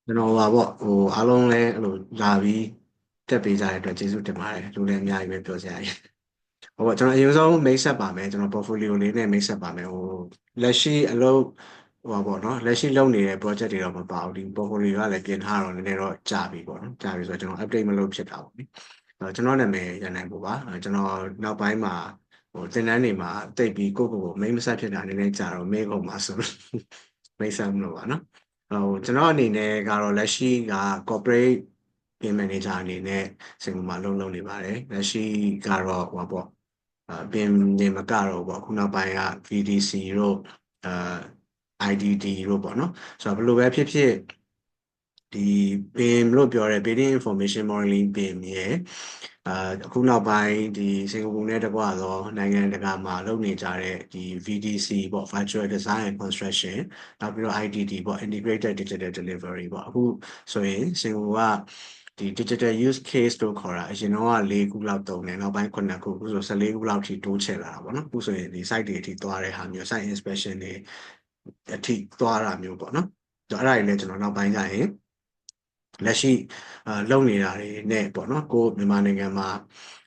ကျွန်တော်ပါပေါ့အားလုံးလည်းအဲ့လိုလာပြီးတက်ပေးကြတဲ့အတွက်ကျေးဇူးတင်ပါတယ်လူလည်းအများကြီးပဲပြောစရာကြီးဟုတ်ပါကျွန်တော်အရင်ဆုံးမိတ်ဆက်ပါမယ်ကျွန်တော် portfolio လေးနဲ့မိတ်ဆက်ပါမယ်လက်ရှိအလုပ်ပါပေါ့နော်လက်ရှိလုပ်နေတဲ့ project တွေတော့မပါဘူးဒီ portfolio ကလည်းပြင်ထားတော့နည်းနည်းတော့ကြာပြီပေါ့နော်ကြာပြီဆိုတော့ကျွန်တော် update မလုပ်ဖြစ်တာပေါ့နိကျွန်တော်နာမည်ရန်နိုင်ဖို့ပါကျွန်တော်နောက်ပိုင်းမှာသင်တန်းတွေမှာတိတ်ပြီးကိုမိတ်မဆက်ဖြစ်တာနည်းနည်းကြာတော့မေးကုန်ပါဆိုမိတ်ဆက်မလို့ပါနော်ကျွန်တော်အနေနဲ့ကတော့လက်ရှိက corporate pay manager အနေနဲ့စင်ကာပူမှာလုပ်နေပါတယ်လက်ရှိကတော့ဟိုပေါ့ပင်နေမကတော့ပေါ့ခုနောက်ပိုင်းက VDC တို့အာ IDD တို့ပေါ့နော်ဆိုတော့ဘယ်လိုပဲဖြစ်ဖြစ်ဒီ BIM လို့ပြောတဲ့ Building Information Modeling BIM ရဲ့အခုနောက်ပိုင်းဒီစင်ကာပူနဲ့တကွသောနိုင်ငံတကာမှာလုပ်နေကြတဲ့ဒီ VDC ပေါ့ Virtual Design and Construction နောက်ပြီးတော့ IDD ပေါ့ Integrated Digital Delivery ပေါ့အခုဆိုရင်စင်ကာပူကဒီ digital use case လို့ခေါ်တာအရင်တော့က၄ခုလောက်တုံးတယ်နောက်ပိုင်း9ခုအခုဆို14ခုလောက်ထိတိုးချဲ့လာတာပေါ့နော်အခုဆိုရင်ဒီ site တွေအထိသွားတဲ့ဟာမျိုး site inspection တွေအထိသွားတာမျိုးပေါ့နော်အဲ့ဒါတွေလည်းကျွန်တော်နောက်ပိုင်းကျရင်လက်ရှိလုပ်နေတာတွေနဲ့ပေါ့နော်ကိုမြန်မာနိုင်ငံမှာ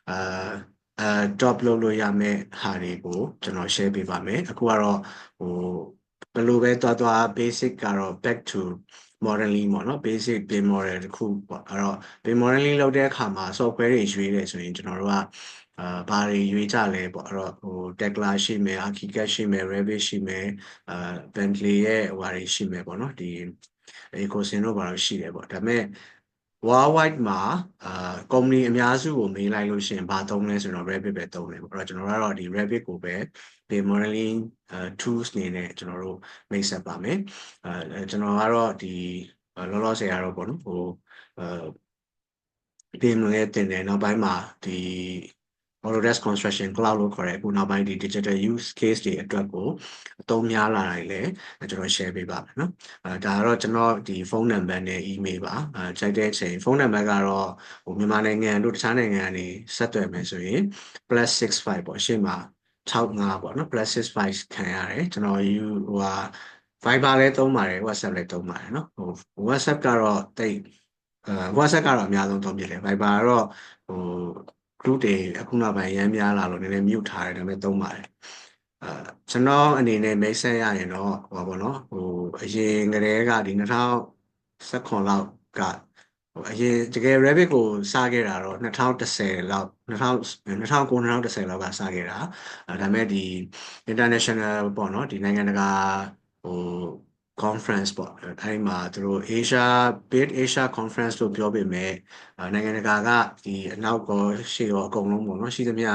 အာtop လုပ်လို့ရမယ့်ဟာတွေကိုကျွန်တော် share ပေးပါမယ်အခုကတော့ဟိုဘယ်လိုပဲသွား basic ကတော့ back to modeling ပေါ့နော် basic BIM model တခုပေါ့အဲ့တော့ BIM modeling လုပ်တဲ့အခါမှာ software တွေရွေးတယ်ဆိုရင်ကျွန်တော်တို့ကဘာတွေရွေးကြလဲပေါ့အဲ့တော့Tekla ရှိမယ် Archicad ရှိမယ် Revit ရှိမယ်Bentley ရဲ့ဟိုဟာတွေရှိမယ်ပေါ့နော်ဒီ Ecosin တို့ဘာလို့ရှိတယ်ပေါ့ဒါပေမဲ့ worldwide မှာcompany အများစုကိုမေးလိုက်လို့ရှိရင်ဘာသုံးလဲဆိုတော့ Revit ပဲသုံးတယ်ပေါ့အဲ့တော့ကျွန်တော်ကတော့ဒီ Revit ကိုပဲ BIM modeling tools အနေနဲ့ကျွန်တော်တို့မိတ်ဆက်ပါမယ်ကျွန်တော်ကတော့ဒီလောလောဆယ်ကတော့ပေါ့နော်BIM လည်းတင်တယ်နောက်ပိုင်းမှာဒီ Autodesk Construction Cloud လို့ခေါ်တဲ့အခုနောက်ပိုင်းဒီ digital use case တွေအတွက်ကိုအသုံးများလာတယ်လေကျွန်တော် share ပေးပါမယ်နော်ဒါကတော့ကျွန်တော်ဒီဖုန်းနံပါတ်နဲ့ email ပါကြိုက်တဲ့အချိန်ဖုန်းနံပါတ်ကတော့မြန်မာနိုင်ငံတို့တခြားနိုင်ငံကနေဆက်သွယ်မယ်ဆိုရင် +65 ပေါ့ရှေ့မှာ65ပေါ့နော် +65 ခံရတယ်ကျွန်တော်ယူဟိုဟာ Viber လည်းသုံးပါတယ် WhatsApp လည်းသုံးပါတယ်နော်WhatsApp ကတော့တိတ်WhatsApp ကတော့အများဆုံးသုံးဖြစ်တယ် Viber ကတော့group တွေအခုနောက်ပိုင်းရမ်းများလာလို့နည်းနည်း mute ထားတယ်ဒါပေမဲ့သုံးပါတယ်အဲကျွန်တော်အနေနဲ့မိတ်ဆက်ရရင်တော့ဟောပေါ့နော်အရင်ကတည်းကဒီ2019လောက်ကအရင်တကယ် Rabbit ကိုစခဲ့တာတော့2010လောက်2009 2010လောက်ကစခဲ့တာဒါပေမဲ့ဒီ international ပေါ့နော်ဒီနိုင်ငံတကာဟို conference ပေါ့အဲဒီမှာသူတို့ Big Asia Conference လို့ပြောပေမဲ့နိုင်ငံတကာကဒီအနောက်ကောရှေ့ရောအကုန်လုံးပေါ့နော်ရှိသမျှ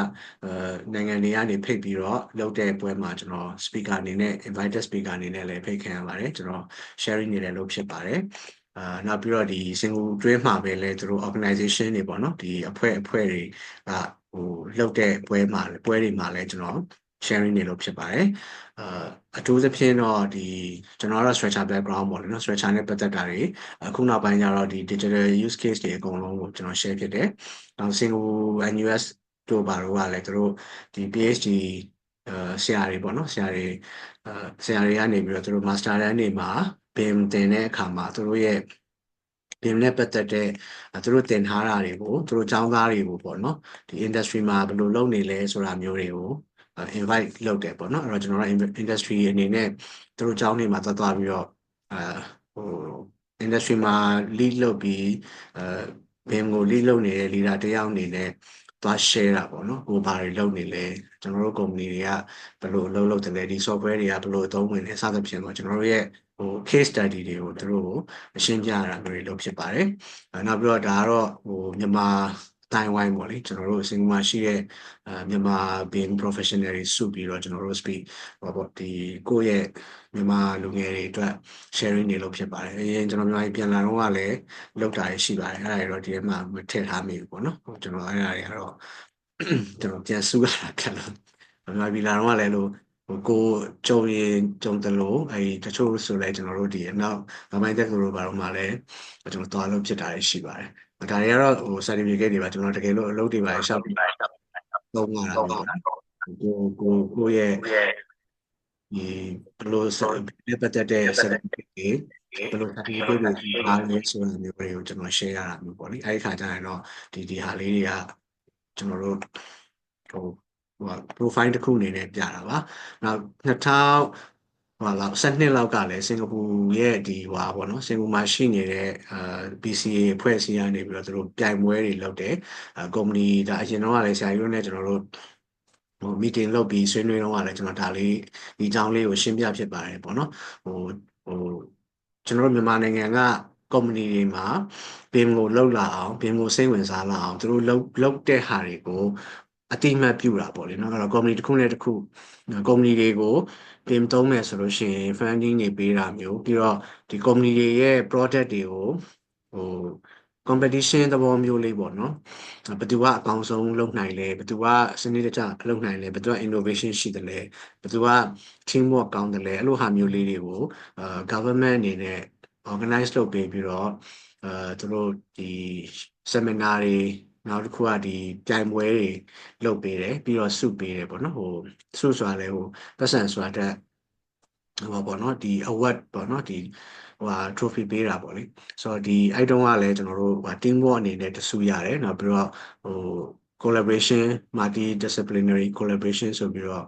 နိုင်ငံတွေကနေဖိတ်ပြီးတော့လုပ်တဲ့ပွဲမှာကျွန်တော် speaker အနေနဲ့ invited speaker အနေနဲ့လည်းဖိတ်ခံရပါတယ်ကျွန်တော် sharing နေတယ်လို့ဖြစ်ပါတယ်နောက်ပြီးတော့ဒီစင်ကာပူတွင်းမှာပဲလဲသူတို့ organization တွေပေါ့နော်ဒီအဖွဲ့တွေကလုပ်တဲ့ပွဲတွေမှာလဲကျွန်တော် sharing နေလို့ဖြစ်ပါတယ်အထူးသဖြင့်တော့ဒီကျွန်တော်ကတော့ structure background ပေါ့လေနော် structure နဲ့ပတ်သက်တာတွေအခုနောက်ပိုင်းကျတော့ဒီ digital use case တွေအကုန်လုံးကိုကျွန်တော် share ဖြစ်တယ်နောက်စင်ကာပူ NUS တို့ဘာတို့ကလည်းသူတို့ဒီ PhD ဆရာတွေပေါ့နော်ဆရာတွေကနေပြီးတော့သူတို့ master တန်းတွေမှာ BIM သင်တဲ့အခါမှာသူတို့ရဲ့ BIM နဲ့ပတ်သက်တဲ့သူတို့သင်ထားတာတွေကိုသူတို့ကျောင်းသားတွေကိုပေါ့နော်ဒီ industry မှာဘယ်လိုလုပ်နေလဲဆိုတာမျိုးတွေကို invite လုပ်တယ်ပေါ့နော်အဲ့တော့ကျွန်တော်တို့ industry အနေနဲ့သူတို့ကျောင်းတွေမှာသွားပြီးတော့ဟို industry မှာ lead လုပ်ပြီးBIM ကို lead လုပ်နေတဲ့ leader တယောက်အနေနဲ့သွား share တာပေါ့နော်ကိုဘာတွေလုပ်နေလဲကျွန်တော်တို့ company တွေကဘယ်လိုအလုပ်လုပ်တယ်လဲဒီ software တွေကဘယ်လိုအသုံးဝင်လဲစသဖြင့်ပေါ့ကျွန်တော်တို့ရဲ့case study တွေကိုသူတို့ကိုအရှင်းပြရတာမျိုးတွေလုပ်ဖြစ်ပါတယ်နောက်ပြီးတော့ဒါကတော့မြန်မာအတိုင်းဝိုင်းပေါ့လေကျွန်တော်တို့အစင်မှာရှိတဲ့မြန်မာ BIM professional တွေစုပြီးတော့ကျွန်တော်တို့ speak ဟောပေါ့ဒီကိုယ့်ရဲ့မြန်မာလူငယ်တွေအတွက် sharing တွေလုပ်ဖြစ်ပါတယ်အရင်ကျွန်တော်မြန်မာပြည်ပြန်လာတော့ကလည်းလုပ်တာရှိပါတယ်အဲ့ဒါတွေတော့ဒီထဲမှာမထည့်ထားမိဘူးပေါ့နော်ကျွန်တော်အဲ့ဒါတွေကတော့ကျွန်တော်ပြန်စုရတာခက်လို့မြန်မာပြည်လာတော့ကလည်းလို့ကိုကြုံရင်ကြုံတယ်လို့တချို့ဆိုလဲကျွန်တော်တို့ဒီနောက်ပိုင်းတက်လို့ဘာလို့မှလည်းကျွန်တော်သွားလို့ဖြစ်တာရှိပါတယ်ဒါတွေကတော့certificate တွေပါကျွန်တော်တကယ်လို့အလုပ်တွေပါရှောက်ပြီးသုံးရတာမျိုးပေါ့ကိုရဲ့ဒီဘယ်လိုနဲ့ပတ်သက်တဲ့ certificate တွေ ဘယ်လို certificate တွေအားလဲဆိုတာမျိုးတွေကိုကျွန်တော် share ရတာမျိုးပေါ့လေအဲ့ဒီခါကျရင်တော့ဒီဟာလေးတွေကကျွန်တော်တို့ဟိုprofile တစ်ခုအနေနဲ့ပြတာပါနောက်2000ဟိုလောက်12လောက်ကလည်းစင်ကာပူရဲ့ဒီဟွာပေါ့နော်စင်ကာပူမှာရှိနေတဲ့BCA အဖွဲ့အစည်းကနေပြီးတော့သူတို့ပြိုင်ပွဲတွေလုပ်တယ်ကုမ္ပဏီဒါအရင်တော့ကလည်းဆရာကြီးတို့နဲ့ကျွန်တော်တို့meeting လုပ်ပြီးဆွေးနွေးတော့ကလည်းကျွန်တော်ဒါလေးဒီအကြောင်းလေးကိုရှင်းပြဖြစ်ပါတယ်ပေါ့နော်ဟိုကျွန်တော်တို့မြန်မာနိုင်ငံကကုမ္ပဏီတွေမှာဘင်ကိုလှုပ်လာအောင်ဘင်ကိုစိတ်ဝင်စားလာအောင်သူတို့လှုပ်တဲ့ဟာတွေကိုအတိအမှတ်ပြုတာပေါ့လေနော်အဲ့တော့ကုမ္ပဏီတစ်ခုနဲ့တစ်ခုကုမ္ပဏီတွေကိုဘင်သုံးမယ်ဆိုလို့ရှိရင် funding တွေပေးတာမျိုးပြီးတော့ဒီကုမ္ပဏီတွေရဲ့ product တွေကိုဟို competition သဘောမျိုးလေးပေါ့နော်ဘယ်သူကအကောင်းဆုံးလုပ်နိုင်လဲဘယ်သူကစနစ်တကျလုပ်နိုင်လဲဘယ်သူက innovation ရှိတယ်လဲဘယ်သူက teamwork ကောင်းတယ်လဲအဲ့လိုဟာမျိုးလေးတွေကိုgovernment အနေနဲ့ organize လုပ်ပေးပြီးတော့သူတို့ဒီ seminar တွေနောက်တစ်ခုကဒီပြိုင်ပွဲတွေလုပ်ပေးတယ်ပြီးတော့စုပေးတယ်ပေါ့နော်စုဆိုတာလဲပတ်စံဆိုတာတက်ဟိုပေါ့နော်ဒီ award ပေါ့နော်ဒီtrophy ပေးတာပေါ့လေဆိုတော့ဒီအဲ့တုန်းကလည်းကျွန်တော်တို့team work အနေနဲ့တဆူရတယ်နောက်ပြီးတော့collaboration multi disciplinary collaboration ဆိုပြီးတော့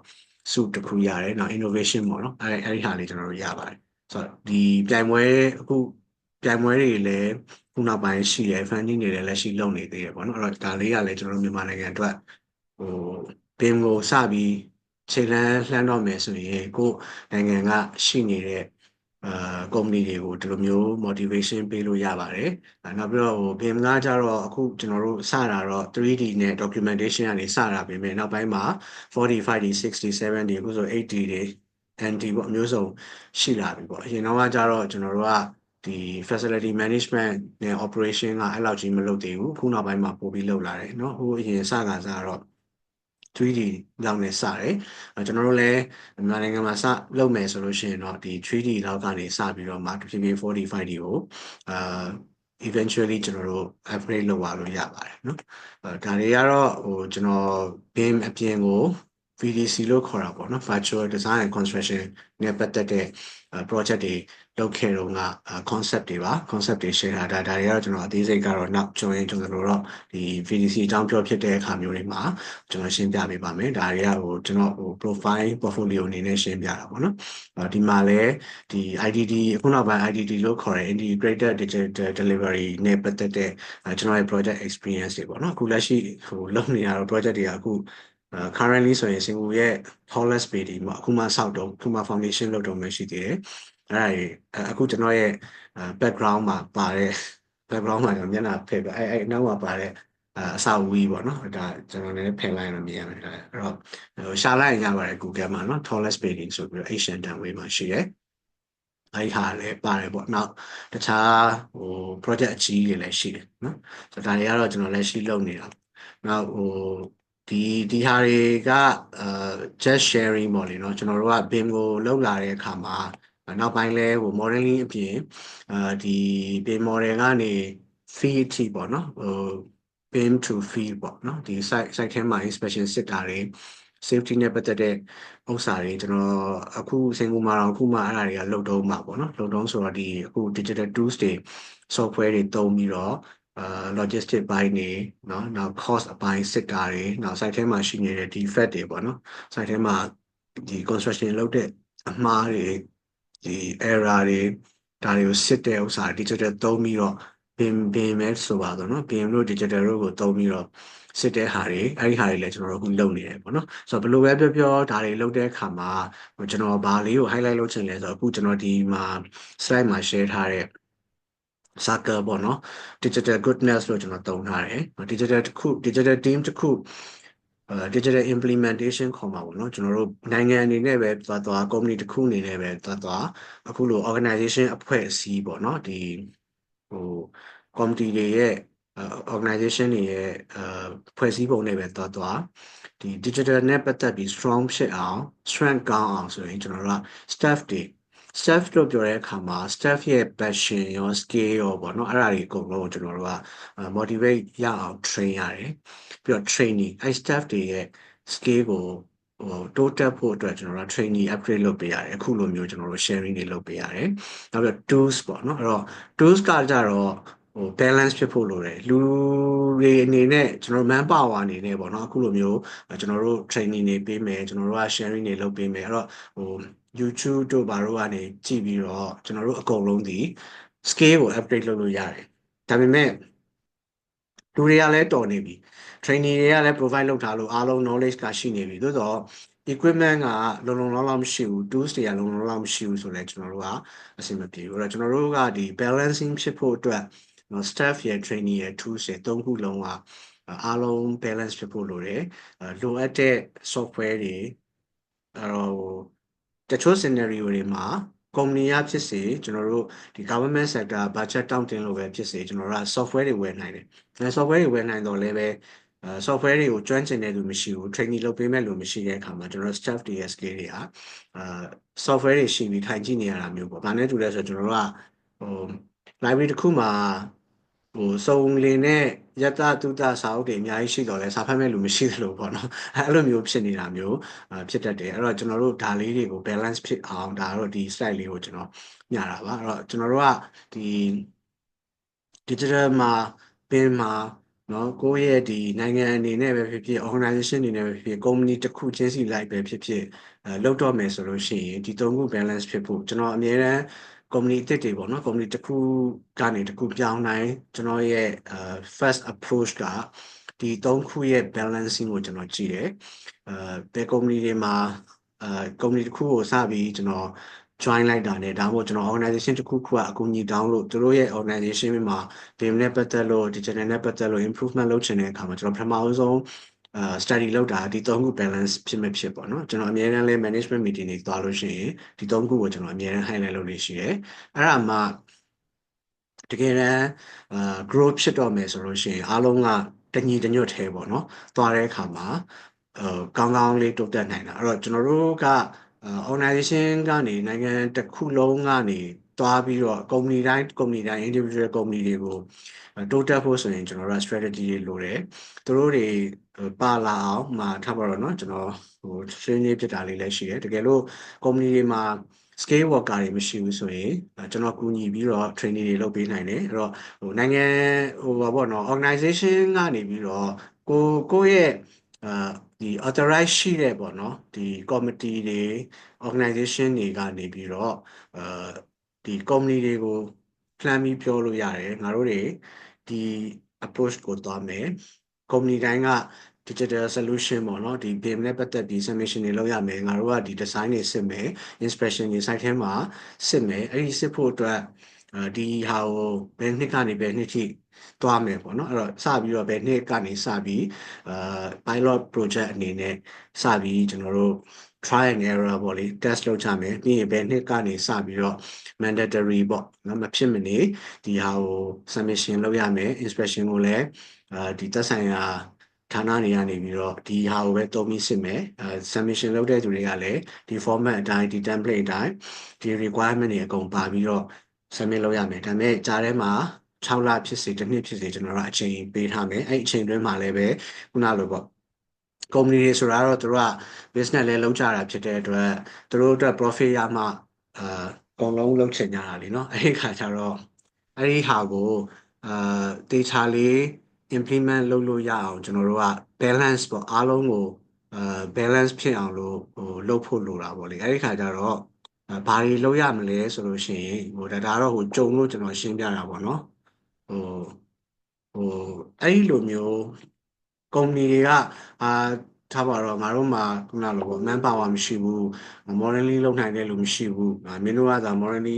စုတစ်ခုရတယ်နောက် innovation ပေါ့နော်အဲ့ဒီဟာလေးကျွန်တော်တို့ရပါတယ်ဆိုတော့ဒီပြိုင်ပွဲအခုပြိုင်ပွဲတွေလည်းခုနောက်ပိုင်းရှိတယ် funding တွေလည်းလက်ရှိလုပ်နေသေးတယ်ပေါ့နော်အဲ့တော့ဒါလေးကလည်းကျွန်တော်တို့မြန်မာနိုင်ငံအတွက်ဘင်ကိုစပြီးခြေလှမ်းတော့မယ်ဆိုရင်ကိုယ်နိုင်ငံကရှိနေတဲ့ကုမ္ပဏီတွေကိုဒီလိုမျိုး motivation ပေးလို့ရပါတယ်နောက်ပြီးတော့BIM ကကြတော့အခုကျွန်တော်တို့စတာတော့ 3D နဲ့ documentation ကနေစတာပြင်မဲ့နောက်ပိုင်းမှာ 45D 60 70အခုဆို80တွေ ND ပေါ့အမျိုးစုံရှိလာပြီပေါ့အရင်တော့ကကြတော့ကျွန်တော်တို့ကဒီ facility management နဲ့ operation ကအဲ့လောက်ကြီးမလုပ်သေးဘူးခုနောက်ပိုင်းမှာပို့ပြီးလုပ်လာတယ်เนาะဟိုအရင်စတော့ 3D လောက်နဲ့စတယ်ကျွန်တော်တို့လည်းမြန်မာနိုင်ငံမှာစလုပ်မယ်ဆိုလို့ရှိရင်တော့ဒီ 3D လောက်ကနေစပြီးတော့မှတဖြည်းဖြည်း 45D ကိုeventually ကျွန်တော်တို့ upgrade လုပ်သွားလို့ရပါတယ်เนาะဒါတွေကတော့ကျွန်တော် BIM အပြင်ကို VDC လို့ခေါ်တာပေါ့နော် Virtual Design and Construction နဲ့ပတ်သက်တဲ့ project တွေလုပ်ခဲ့တော့က concept တွေပါ concept တွေ share ထားဒါတွေကတော့ကျွန်တော်အသေးစိတ်ကတော့နောက်ကျွန်တော်တို့တော့ဒီ VDC အကြောင်းပြောဖြစ်တဲ့အခါမျိုးတွေမှာကျွန်တော်ရှင်းပြပေးပါမယ်ဒါတွေကကျွန်တော်profile portfolio အနေနဲ့ရှင်းပြတာပေါ့နော်ဒီမှာလည်းဒီ IDD အခုနောက်ပိုင်း IDD လို့ခေါ်တဲ့ Integrated Digital Delivery နဲ့ပတ်သက်တဲ့ကျွန်တော်ရဲ့ project experience တွေပေါ့နော်အခုလက်ရှိလုပ်နေရတော့ project တွေကအခုcurrently ဆိုရင်စင်ကာပူရဲ့ tallest building ပေါ့အခုမှဆောက်တော့အခုမှ foundation လုပ်တော့မှရှိသေးတယ်အဲ့ဒါအခုကျွန်တော်ရဲ့ background မှာပါတဲ့ background မှာကျွန်တော်မျက်နှာဖက်ပြအဲ့နောက်မှာပါတဲ့အဆောက်အဦကြီးပေါ့နော်ဒါကျွန်တော်လည်းဖယ်လိုက်ရမြင်ရမယ်အဲ့တော့ရှာလိုက်ရပါတယ် Google မှာနော် tallest building ဆိုပြီးတော့ Asian Runway မှာရှိတယ်အဲ့ဟာလည်းပါတယ်ပေါ့နောက်တခြားproject အကြီးတွေလည်းရှိတယ်နော်ဆိုတော့ဒါတွေကတော့ကျွန်တော်လည်းရှိလုပ်နေတာနောက်ဒီဟာတွေကjust sharing ပေါ့လေနော်ကျွန်တော်တို့က BIM ကိုလောက်လာတဲ့အခါမှာနောက်ပိုင်းလဲmodeling အပြင်ဒီ BIM model ကနေ feed အထိပေါ့နော်BIM to feed ပေါ့နော်ဒီ site ထဲမှာ inspection စစ်တာတွေ safety နဲ့ပတ်သက်တဲ့ဥစ္စာတွေကျွန်တော်အခုစင်ကာပူမှာတော့အခုမှအဲ့ဒါတွေကလုတ်တုံးမှာပေါ့နော်လုတ်တုံးဆိုတော့ဒီအခု digital tools တွေ software တွေသုံးပြီးတော့logistic ဘိုင်းတွေเนาะနောက် cost အပိုင်းစစ်တာတွေနောက် site ထဲမှာရှိနေတဲ့ defect တွေပေါ့နော် site ထဲမှာဒီ construction လုပ်တဲ့အမှားတွေဒီ error တွေဒါတွေကိုစစ်တဲ့ဥစ္စာ digital သုံးပြီးတော့ BIM ပဲဆိုပါတော့เนาะ BIM တို့ digital တို့ကိုသုံးပြီးတော့စစ်တဲ့ဟာတွေအဲ့ဒီဟာတွေလည်းကျွန်တော်တို့အခုလုပ်နေတယ်ပေါ့နော်ဆိုတော့ဘယ်လိုပဲပြောဒါတွေလုပ်တဲ့အခါမှာကျွန်တော်ဘာလေးကို highlight လုပ်ချင်လဲဆိုတော့အခုကျွန်တော်ဒီမှာ slide မှာ share ထားတဲ့ circle ပေါ့နော် digital goodness လို့ကျွန်တော်သုံးထားတယ် digital team တစ်ခု digital implementation ခေါ်မှာပေါ့နော်ကျွန်တော်တို့နိုင်ငံအနေနဲ့ပဲသွား company တစ်ခုအနေနဲ့ပဲသွားအခုလို organization အဖွဲ့အစည်းပေါ့နော်ဒီcommittee တွေရဲ့organization တွေရဲ့ဖွဲ့စည်းပုံတွေပဲသွားဒီ digital နဲ့ပတ်သက်ပြီး strong ဖြစ်အောင် strength ကောင်းအောင်ဆိုရင်ကျွန်တော်တို့က staff လို့ပြောတဲ့အခါမှာ staff ရဲ့ passion ရော skill ရောပေါ့နော်အဲ့ဒါတွေအကုန်လုံးကျွန်တော်တို့က motivate ရအောင် train ရတယ်ပြီးတော့ training အဲ့ staff တွေရဲ့ skill ကို တိုးတက်ဖို့အတွက်ကျွန်တော်တို့ training upgrade လုပ်ပေးရတယ်အခုလိုမျိုးကျွန်တော်တို့ sharing တွေလုပ်ပေးရတယ်နောက်ပြီး tools ပေါ့နော်အဲ့တော့ tools ကကြတော့balance ဖြစ်ဖို့လိုတယ်လူတွေအနေနဲ့ကျွန်တော် manpower အနေနဲ့ပေါ့နော်အခုလိုမျိုးကျွန်တော်တို့ training တွေပေးမယ်ကျွန်တော်တို့က sharing တွေလုပ်ပေးမယ်အဲ့တော့YouTube တို့ဘာတို့ကနေကြည့်ပြီးတော့ကျွန်တော်တို့အကုန်လုံးဒီ scale ကို upgrade လုပ်လို့ရတယ်ဒါပေမဲ့လူတွေကလည်းတော်နေပြီ training တွေကလည်း provide လုပ်ထားလို့အားလုံး knowledge ကရှိနေပြီသို့တော့ equipment ကလုံလုံလောက်လောက်မရှိဘူး tools တွေကလုံလုံလောက်မရှိဘူးဆိုတော့ကျွန်တော်တို့ကအဆင်မပြေဘူးအဲ့တော့ကျွန်တော်တို့ကဒီ balancing ဖြစ်ဖို့အတွက်staff ရဲ့ training ရဲ့ tools ရဲ့သုံးခုလုံးကအားလုံး balance ဖြစ်ဖို့လိုတယ်လိုအပ်တဲ့ software တွေအဲ့တော့တချို့ scenario တွေမှာ company ရဖြစ်စေကျွန်တော်တို့ဒီ government sector budget တောင်းတင်လို့ပဲဖြစ်စေကျွန်တော်တို့က software တွေဝယ်နိုင်တယ် software တွေဝယ်နိုင်တော့လည်းပဲsoftware တွေကိုကျွမ်းကျင်တဲ့လူမရှိဘူး training လုပ်ပေးမဲ့လူမရှိတဲ့အခါမှာကျွန်တော်တို့ staff တွေရဲ့ skill တွေကsoftware တွေရှိပြီးထိုင်ကြည့်နေရတာမျိုးပေါ့။ဘာနဲ့တူလဲဆိုတော့ကျွန်တော်တို့ကlibrary တစ်ခုမှာစုံလင်တဲ့ယတတုတစာအုပ်တွေအများကြီးရှိတော့လဲစာဖတ်မဲ့လူမရှိသလိုပေါ့နော်အဲ့လိုမျိုးဖြစ်နေတာမျိုးဖြစ်တတ်တယ်အဲ့တော့ကျွန်တော်တို့ဒါလေးတွေကို balance ဖြစ်အောင်ဒါတော့ဒီ slide လေးကိုကျွန်တော်ညတာပါအဲ့တော့ကျွန်တော်တို့ကဒီ digital မှာပင်မှာနော်ကိုယ့်ရဲ့ဒီနိုင်ငံအနေနဲ့ပဲဖြစ်ဖြစ် organization အနေနဲ့ပဲဖြစ်ဖြစ် company တစ်ခုချင်းစီလိုက်ပဲဖြစ်ဖြစ်လောက်တော့မယ်ဆိုလို့ရှိရင်ဒီသုံးခု balance ဖြစ်ဖို့ကျွန်တော်အမြဲတမ်း company အသစ်တွေပေါ့နော် company တစ်ခုကနေတစ်ခုပြောင်းနိုင်ကျွန်တော်ရဲ့ first approach ကဒီသုံးခုရဲ့ balancing ကိုကျွန်တော်ကြည့်တယ်ဘယ် company တွေမှာcompany တစ်ခုကိုစပြီးကျွန်တော် join လိုက်တာ ਨੇ ဒါမှမဟုတ်ကျွန်တော် organization တစ်ခုခုကအကူအညီ down လို့သူတို့ရဲ့ organization မှာ BIM နဲ့ပတ်သက်လို့ digital နဲ့ပတ်သက်လို့ improvement လုပ်ချင်တဲ့အခါမှာကျွန်တော်ပထမဆုံးstudy လုပ်တာဒီသုံးခု balance ဖြစ်မဖြစ်ပေါ့နော်ကျွန်တော်အများအားလဲ management meeting တွေသွားလို့ရှိရင်ဒီသုံးခုကိုကျွန်တော်အများအား highlight လုပ်လို့ရှိတယ်အဲ့ဒါမှတကယ်တမ်းgrowth ဖြစ်တော့မယ်ဆိုလို့ရှိရင်အားလုံးကတညီတညွတ်ထဲပေါ့နော်သွားတဲ့အခါမှာကောင်းကောင်းလေးတိုးတက်နိုင်တာအဲ့တော့ကျွန်တော်တို့ကorganization ကနေနိုင်ငံတစ်ခုလုံးကနေသွားပြီးတော့ company တိုင်း individual company တွေကိုတိုးတက်ဖို့ဆိုရင်ကျွန်တော်တို့က strategy တွေလိုတယ်သူတို့တွေပါလာအောင်ထားပါတော့เนาะကျွန်တော်ရှင်းပြတာလေးလည်းရှိတယ်တကယ်လို့ company တွေမှာ scale worker တွေမရှိဘူးဆိုရင်ကျွန်တော်ကူညီပြီးတော့ training တွေလုပ်ပေးနိုင်တယ်အဲ့တော့နိုင်ငံဘာပေါ့နော် organization ကနေပြီးတော့ကိုယ့်ရဲ့ဒီ authorize ရှိတဲ့ပေါ့နော်ဒီ committee တွေ organization တွေကနေပြီးတော့ဒီ company တွေကို plan ပြီးပြောလို့ရတယ်ငါတို့တွေဒီ approach ကိုသွားမယ် company တိုင်းက digital solution ပေါ့နော်ဒီ BIM နဲ့ပတ်သက်ပြီး submission တွေလုပ်ရမယ်ငါတို့ကဒီ design တွေစစ်မယ် inspection တွေ site ထဲမှာစစ်မယ်အဲ့ဒီစစ်ဖို့အတွက်ဒီဟာကိုဘယ်နှစ်ကနေဘယ်နှစ်ထိသွားမယ်ပေါ့နော်အဲ့တော့စပြီးတော့ဘယ်နှစ်ကနေစပြီးpilot project အနေနဲ့စပြီးကျွန်တော်တို့ try and error ပေါ့လေ test လုပ်ကြမယ်ပြီးရင်ဘယ်နှစ်ကနေစပြီးတော့ mandatory ပေါ့နော်မဖြစ်မနေဒီဟာကို submission လုပ်ရမယ် inspection ကိုလည်းဒီသက်ဆိုင်ရာဌာနတွေကနေပြီးတော့ဒီဟာကိုပဲသုံးပြီးစစ်မယ်submission လုပ်တဲ့သူတွေကလည်းဒီ format အတိုင်းဒီ template အတိုင်းဒီ requirement တွေအကုန်ပါပြီးတော့ submit လုပ်ရမယ်ဒါပေမဲ့ကြားထဲမှာ6လဖြစ်စေတစ်နှစ်ဖြစ်စေကျွန်တော်တို့အချိန်ပေးထားမယ်အဲ့အချိန်တွင်းမှာလည်းပဲခုနလိုပေါ့ company တွေဆိုတာတော့သူတို့က business လဲလုပ်ကြတာဖြစ်တဲ့အတွက်သူတို့အတွက် profit ရမှအကုန်လုံးလုပ်ချင်ကြတာလीเนาะအဲ့ဒီခါကျတော့အဲ့ဒီဟာကိုတေချာလေး implement လုပ်လို့ရအောင်ကျွန်တော်တို့က balance ပေါ့အားလုံးကိုbalance ဖြစ်အောင်လို့လုပ်ဖို့လိုတာပေါ့လေအဲ့ဒီခါကျတော့ဘာတွေလုပ်ရမလဲဆိုလို့ရှိရင်ဒါတော့ကြုံလို့ကျွန်တော်ရှင်းပြတာပေါ့နော်ဟိုအဲ့ဒီလိုမျိုးကုမ္ပဏီတွေကထားပါတော့ငါတို့မှာခုနလိုပေါ့ manpower မရှိဘူး morally လုပ်နိုင်တဲ့လူမရှိဘူးမင်းတို့ကသာ morally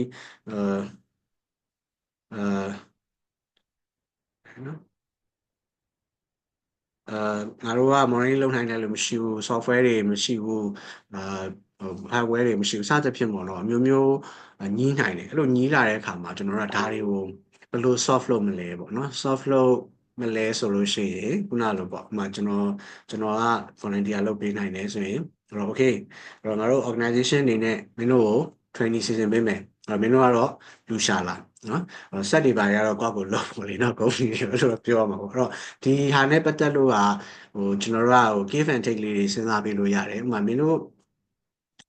နော်ငါတို့က monitoring လုပ်နိုင်တယ်လို့မရှိဘူး software တွေမရှိဘူးအာ hardware တွေမရှိဘူးစသဖြင့်ပေါ့နော်အမျိုးမျိုးညှိနိုင်တယ်အဲ့လိုညှိလာတဲ့အခါမှာကျွန်တော်တို့ကဒါတွေကိုဘယ်လို solve လုပ်မလဲပေါ့နော် solve လုပ်မလဲဆိုလို့ရှိရင်ခုနလိုပေါ့ဥပမာကျွန်တော်က volunteer လုပ်ပေးနိုင်တယ်ဆိုရင်okay အဲ့တော့ငါတို့ organization အနေနဲ့မင်းတို့ကို training season ပေးမယ် မင်းတို့ကတော့လူရှာလာနော်ဆက်တွေပါရတော့ကိုယ့်ကိုလုံးပေါ့လေနော်ကုမ္ပဏီတွေလို့ပြောမှာပေါ့အဲ့တော့ဒီဟာနဲ့ပတ်သက်လို့ကကျွန်တော်တို့ကgive and take လေးတွေစဉ်းစားပေးလို့ရတယ်ဥပမာမင်းတို့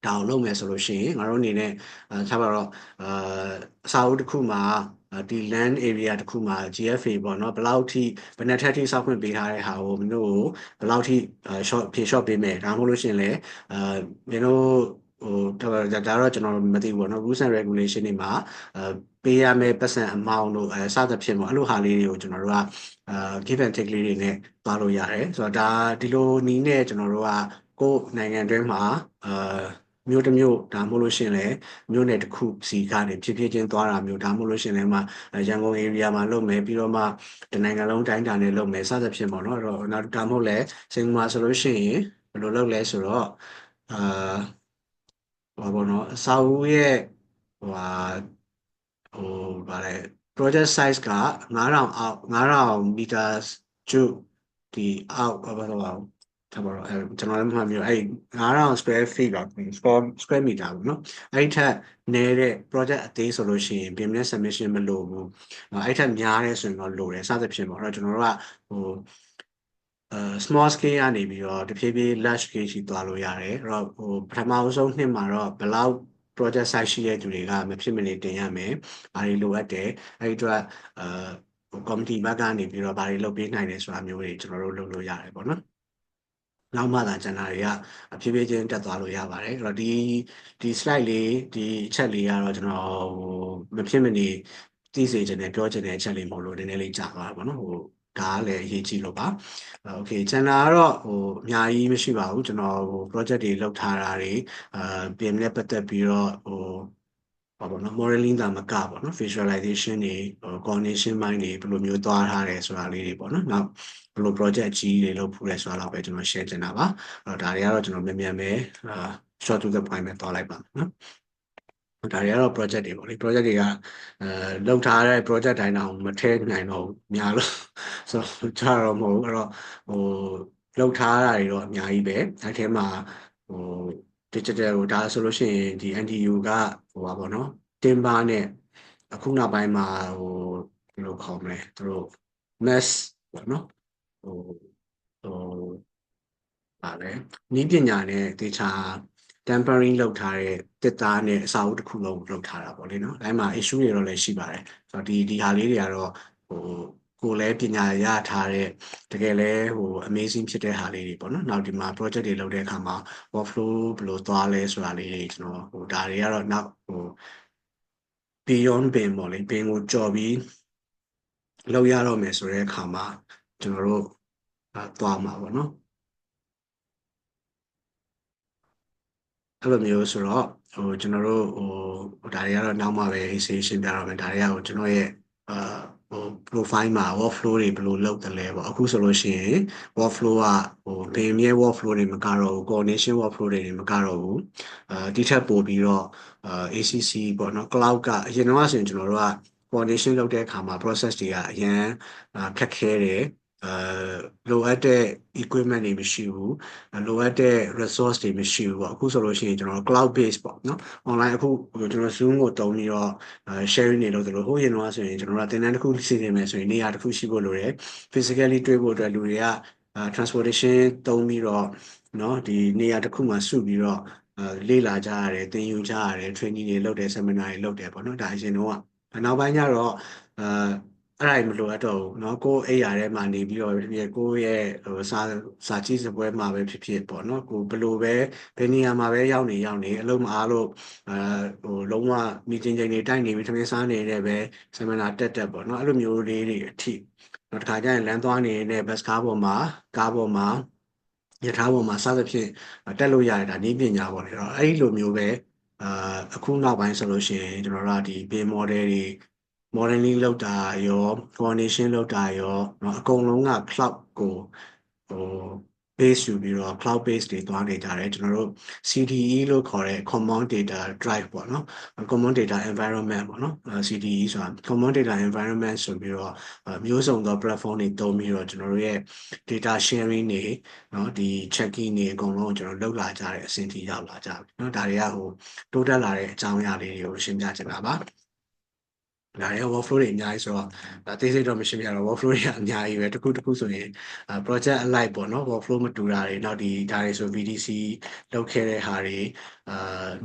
ဒါကိုလုပ်မယ်ဆိုလို့ရှိရင်ငါတို့အနေနဲ့ထားပါတော့အာအစာအုပ်တစ်ခုမှာဒီ land area တစ်ခုမှာ GFA ပေါ့နော်ဘယ်လောက်ထိဘယ်နှစ်ထပ်ထိစောက်ခွင့်ပေးထားတဲ့ဟာကိုမင်းတို့ကိုဘယ်လောက်ထိ short ဖြေ short ပေးမယ်ဒါမှမဟုတ်လို့ရှိရင်လည်းမင်းတို့ဒါတော့ကျွန်တော်မသိဘူးပေါ့နော် rules and regulation တွေမှာပေးရမယ့်ပတ်စံ amount တို့စသဖြင့်ပေါ့အဲ့လိုဟာလေးတွေကိုကျွန်တော်တို့ကgive and take လေးတွေနဲ့သွားလို့ရတယ်ဆိုတော့ဒါဒီလိုနီးနဲ့ကျွန်တော်တို့ကကိုယ်နိုင်ငံတွင်းမှာမြို့တစ်မြို့ဒါမှမဟုတ်လို့ရှိရင်လည်းမြို့နယ်တစ်ခုစီကနေဖြည်းဖြည်းချင်းသွားတာမျိုးဒါမှမဟုတ်လို့ရှိရင်လည်းရန်ကုန် area မှာလုပ်မယ်ပြီးတော့မှတနိုင်ငံလုံးတိုင်းတာနဲ့လုပ်မယ်စသဖြင့်ပေါ့နော်အဲ့တော့နောက်ဒါမှမဟုတ်လည်းစင်ကာပူမှာဆိုလို့ရှိရင်ဘယ်လိုလုပ်လဲဆိုတော့အာဟောပေါ့နော်အစာအုပ်ရဲ့ဟိုဟာဟိုဗါလဲ project size က9000အောက်9000 meters ကျုဒီအောက်ဘာလို့လဲထားပါတော့ကျွန်တော်လည်းမမှတ်မိဘူးအဲ့9000 square feet ပါ square meter ပေါ့နော်အဲ့ထက်နည်းတဲ့ project အသေးဆိုလို့ရှိရင် business submission မလိုဘူးအဲ့ထက်များတဲ့ဆိုရင်တော့လိုတယ်စသဖြင့်ပေါ့အဲ့တော့ကျွန်တော်တို့ကဟိုsmall scale ကနေပြီးတော့တဖြည်းဖြည်း large scale ရှိသွားလို့ရတယ်အဲ့တော့ပထမဆုံးနှစ်မှာတော့ဘယ်လောက် project size ရှိတဲ့သူတွေကမဖြစ်မနေတင်ရမယ်။ဘာတွေလိုအပ်တယ်။အဲဒီအတွက်committee ဘက်ကနေပြီးတော့ဘာတွေလုပ်ပေးနိုင်တယ်ဆိုတာမျိုးတွေကျွန်တော်တို့လုပ်လို့ရတယ်ပေါ့နော်။နောက်မှသာကျန်တာတွေကအဖြည်းဖြည်းချင်းတက်သွားလို့ရပါတယ်။အဲ့တော့ဒီ slide လေးဒီအချက်လေးကတော့ကျွန်တော်မဖြစ်မနေသိစေချင်တယ်ပြောချင်တဲ့အချက်လေးမဟုတ်လို့နည်းနည်းလေးကြာသွားတာပေါ့နော်ဒါကလည်းအရေးကြီးလို့ပါโอเคကျန်တာကတော့အများကြီးမရှိပါဘူးကျွန်တော်project တွေလုပ်ထားတာတွေပြင်နဲ့ပတ်သက်ပြီးတော့ဘာပေါ့နော် modeling တာမကပေါ့နော် visualization တွေcoordination ပိုင်းတွေဘယ်လိုမျိုးသွားထားတယ်ဆိုတာလေးတွေပေါ့နော်နောက်ဘယ်လို project အကြီးတွေလုပ်ဖူးလဲဆိုတာတော့ပဲကျွန်တော် share ချင်တာပါအဲ့တော့ဒါတွေကတော့ကျွန်တော်မြန်ပဲshort to the point ပဲသွားလိုက်ပါမယ်နော်ဒါတွေကတော့ project တွေပေါ့လေ project တွေကလောက်ထားတဲ့ project တိုင်းတော့မထည့်နိုင်တော့ဘူးများလို့ဆိုတော့ကြတော့မဟုတ်ဘူးအဲ့တော့လောက်ထားတာတွေတော့အများကြီးပဲအဲ့ထဲမှာဟို digital ဒါဆိုလို့ရှိရင်ဒီ NTU ကပါပေါ့နော် timber နဲ့အခုနောက်ပိုင်းမှာဘယ်လိုခေါ်မလဲသူတို့ mass ပေါ့နော်ဟိုဟိုပါလဲနည်းပညာနဲ့တေချာ tempering လုပ်ထားတဲ့တစ်သားနဲ့အစာအုပ်တစ်ခုလုံးလုပ်ထားတာပေါ့လေနော်။အဲမှာ issue တွေတော့လည်းရှိပါတယ်။ဆိုတော့ဒီဟာလေးတွေကတော့ကိုယ်လည်းပညာရထားတဲ့တကယ်လည်းamazing ဖြစ်တဲ့ဟာလေးတွေပေါ့နော်။နောက်ဒီမှာ project တွေလုပ်တဲ့အခါမှာ workflow ဘယ်လိုသွားလဲဆိုတာလေးတွေကျွန်တော်ဒါတွေကတော့နောက်beyond ပင်ပေါ့လေပင်ကိုကြော်ပြီးလောက်ရတော့မယ်ဆိုတဲ့အခါမှာကျွန်တော်တို့သွားမှာပေါ့နော်။အဲ့လိုမျိုးဆိုတော့ကျွန်တော်တို့ဒါတွေကတော့နောက်မှပဲ share ပြတော့မယ်ဒါတွေကကျွန်တော်ရဲ့အာprofile မှာ workflow တွေဘယ်လိုလုပ်တယ်လဲပေါ့အခုဆိုလို့ရှိရင် workflow ကbeam ရဲ့ workflow တွေမကတော့ဘူး coordination workflow တွေမကတော့ဘူးဒီထက်ပိုပြီးတော့ACC ပေါ့နော် cloud ကအရင်တော့ဆိုရင်ကျွန်တော်တို့က coordination လုပ်တဲ့အခါမှာ process တွေကအရင်ခက်ခဲတယ်လိုအပ်တဲ့ equipment တွေမရှိဘူးလိုအပ်တဲ့ resource တွေမရှိဘူးပေါ့အခုဆိုလို့ရှိရင်ကျွန်တော် cloud base ပေါ့နော် online အခုကျွန်တော် Zoom ကိုတုံးပြီးတော့sharing တွေလုပ်သလိုဟိုရင်တော့ဆိုရင်ကျွန်တော်တို့သင်တန်းတစ်ခုစီစဉ်မယ်ဆိုရင်နေရာတစ်ခုရှိဖို့လိုတယ် physically တွေ့ဖို့အတွက်လူတွေက transportation တုံးပြီးတော့เนาะဒီနေရာတစ်ခုမှာစုပြီးတော့လေ့လာကြရတယ်သင်ယူကြရတယ် training တွေလုပ်တယ် seminar တွေလုပ်တယ်ပေါ့နော်ဒါအရင်တော့နောက်ပိုင်းကျတော့အဲ့ဒါမလိုအပ်တော့ဘူးเนาะကိုယ်အိမ်ရာထဲမှာနေပြီးတော့ကိုယ့်ရဲ့စာကြည့်စပွဲမှာပဲဖြစ်ဖြစ်ပေါ့เนาะကိုဘယ်လိုပဲဘယ်နေရာမှာပဲရောက်နေအလုံးမအားလို့လုံးဝ meeting ချိန်တွေတိုက်နေပြီးထမင်းစားနေတဲ့ပဲ seminar တက်ပေါ့เนาะအဲ့လိုမျိုးလေးတွေအထိနောက်တစ်ခါကျရင်လမ်းသွားနေတဲ့ bus ကားပေါ်မှာရထားပေါ်မှာစသဖြင့်တက်လို့ရတာနည်းပညာပေါ့လေတော့အဲ့ဒီလိုမျိုးပဲအခုနောက်ပိုင်းဆိုလို့ရှိရင်ကျွန်တော်တို့ကဒီ BIM model တွေ modeling လောက်တာရော coordination လောက်တာရောเนาะအကုန်လုံးက cloud ကိုဟို base ယူပြီးတော့ cloud base တွေသွားနေကြတယ်ကျွန်တော်တို့ CDE လို့ခေါ်တဲ့ common data drive ပေါ့နော် common data environment ပေါ့နော် CDE ဆိုတာ common data environment ဆိုပြီးတော့မျိုးစုံသော platform တွေသုံးပြီးတော့ကျွန်တော်တို့ရဲ့ data sharing တွေเนาะဒီ checking တွေအကုန်လုံးကျွန်တော်လုပ်လာကြတဲ့အဆင့်ထိရောက်လာကြပြီเนาะဒါတွေကတိုးတက်လာတဲ့အကြောင်းအရာလေးတွေကိုရှင်းပြချင်တာပါဒါတွေ workflow တွေအများကြီးဆိုတော့သိစိတ်တော့မရှင်းပြတော့ workflow တွေအများကြီးပဲတစ်ခုဆိုရင်project alike ပေါ့နော် workflow မတူတာတွေနောက်ဒါတွေဆို VDC လုပ်ခဲ့တဲ့ဟာတွေ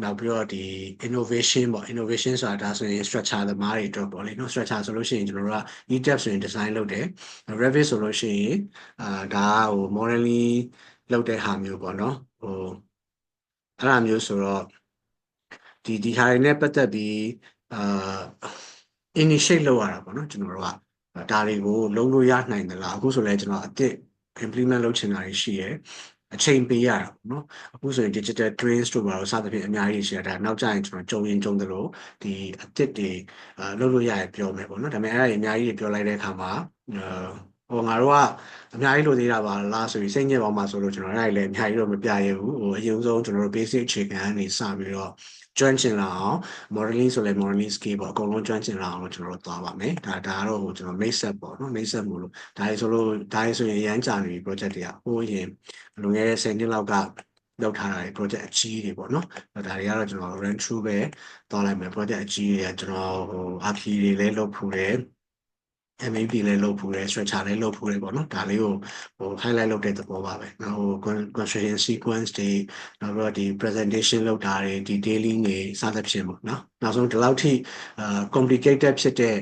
နောက်ပြီးတော့ဒီ innovation ပေါ့ innovation ဆိုတာဒါဆိုရင် structure သမားတွေအတွက်ပေါ့လေနော် structure ဆိုလို့ရှိရင်ကျွန်တော်တို့က ETABS ဆိုရင် design လုပ်တယ် Revit ဆိုလို့ရှိရင်ဒါကmodeling လုပ်တဲ့ဟာမျိုးပေါ့နော်အဲ့လိုမျိုးဆိုတော့ဒီဟာတွေနဲ့ပတ်သက်ပြီးinitiate လုပ်ရတာပေါ့နော်ကျွန်တော်တို့ကဒါတွေကိုလုံးလို့ရနိုင်သလားအခုဆိုလဲကျွန်တော်အသစ် implement လုပ်ချင်တာတွေရှိရယ်အချိန်ပေးရတာပေါ့နော်အခုဆိုရင် digital twins တို့ပါတော့စသဖြင့်အများကြီးရှိရတာနောက်ကျရင်ကျွန်တော်ကြုံသလိုဒီအသစ်တွေလုပ်လို့ရရပြောမယ်ပေါ့နော်ဒါပေမဲ့အဲ့ဒါတွေအများကြီးပြောလိုက်တဲ့အခါမှာငါတို့ကအများကြီးလိုသေးတာပါလားဆိုပြီးစိတ်ညစ်ပါမှာဆိုလို့ကျွန်တော်အဲ့ဒါလည်းအများကြီးတော့မပြရဘူးအရင်ဆုံးကျွန်တော်တို့ basic အခြေခံကနေစပြီးတော့ကျွမ်းကျင်လာအောင် modeling ဆိုလဲ modeling skill ပေါ့အကုန်လုံးကျွမ်းကျင်လာအောင်ကျွန်တော်တို့သွားပါမယ်ဒါကတော့ကျွန်တော် make set ပေါ့နော် make set မို့လို့ဒါဆိုရင်အရန်ကြာနေပြီ project တွေကဟိုရင်လွန်ခဲ့တဲ့10နှစ်လောက်ကလောက်ထားတာတွေ project အကြီးတွေပေါ့နော်ဒါတွေကတော့ကျွန်တော် run through ပဲသွားလိုက်မယ် project အကြီးတွေကကျွန်တော်RP တွေလည်းလုပ်ဖူးတယ်MAP လည်းလုပ်ဖူးတယ် structure လည်းလုပ်ဖူးတယ်ပေါ့နော်ဒါလေးကိုhighlight လုပ်တဲ့သဘောပါပဲနောက်construction sequence တွေနောက်ပြီးတော့ဒီ presentation လုပ်တာတွေ detailing တွေစသဖြင့်ပေါ့နော်နောက်ဆုံးဒီလောက်ထိcomplicated ဖြစ်တဲ့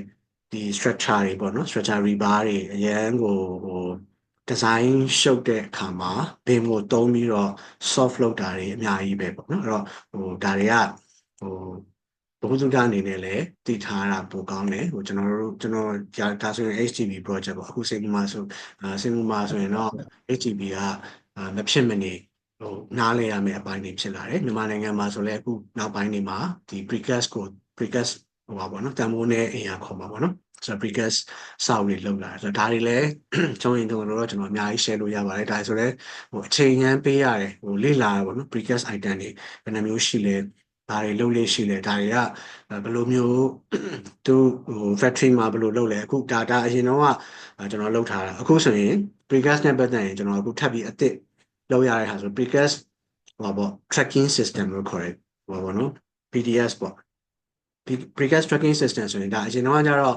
ဒီ structure တွေပေါ့နော် structure rebar တွေအရန်ကိုdesign ရှုပ်တဲ့အခါမှာ BIM ကိုသုံးပြီးတော့ soft လုပ်တာတွေအများကြီးပဲပေါ့နော်အဲ့တော့ဒါတွေကဘုဟုစုတအနေနဲ့လည်းတည်ထားတာပိုကောင်းတယ်ကျွန်တော်ဒါဆိုရင် HTB project ပေါ့အခုစင်ကူမှာဆိုရင်တော့ HTB ကမဖြစ်မနေနားလဲရမယ့်အပိုင်းတွေဖြစ်လာတယ်မြန်မာနိုင်ငံမှာဆိုလည်းအခုနောက်ပိုင်းတွေမှာဒီ precast ပါပေါ့နော်တန်ဖိုးနဲ့အရာခေါ်ပါပေါ့နော်ဆိုတော့ precast စောက်တွေလောက်လာဆိုတော့ဒါတွေလည်းချုံရင်တော့ကျွန်တော်အများကြီး share လို့ရပါတယ်ဒါဆိုလည်းအချိန်ရန်ပေးရတယ်လေ့လာရပေါ့နော် precast item တွေဘယ်နှမျိုးရှိလဲဒါတွေလုပ်လို့ရှိလဲဒါတွေကဘယ်လိုမျိုးသူfactory မှာဘယ်လိုလုပ်လဲအခုဒါအရင်တော့ကျွန်တော်လုပ်ထားတာအခုဆိုရင် precast နဲ့ပတ်သက်ရင်ကျွန်တော်အခုထပ်ပြီးအသစ်လုပ်ရတဲ့ဟာဆို precast ပေါ့ tracking system လို့ခေါ်တယ်ပေါ့နော် PDS ပေါ့ precast tracking system ဆိုရင်ဒါအရင်တော့ကျတော့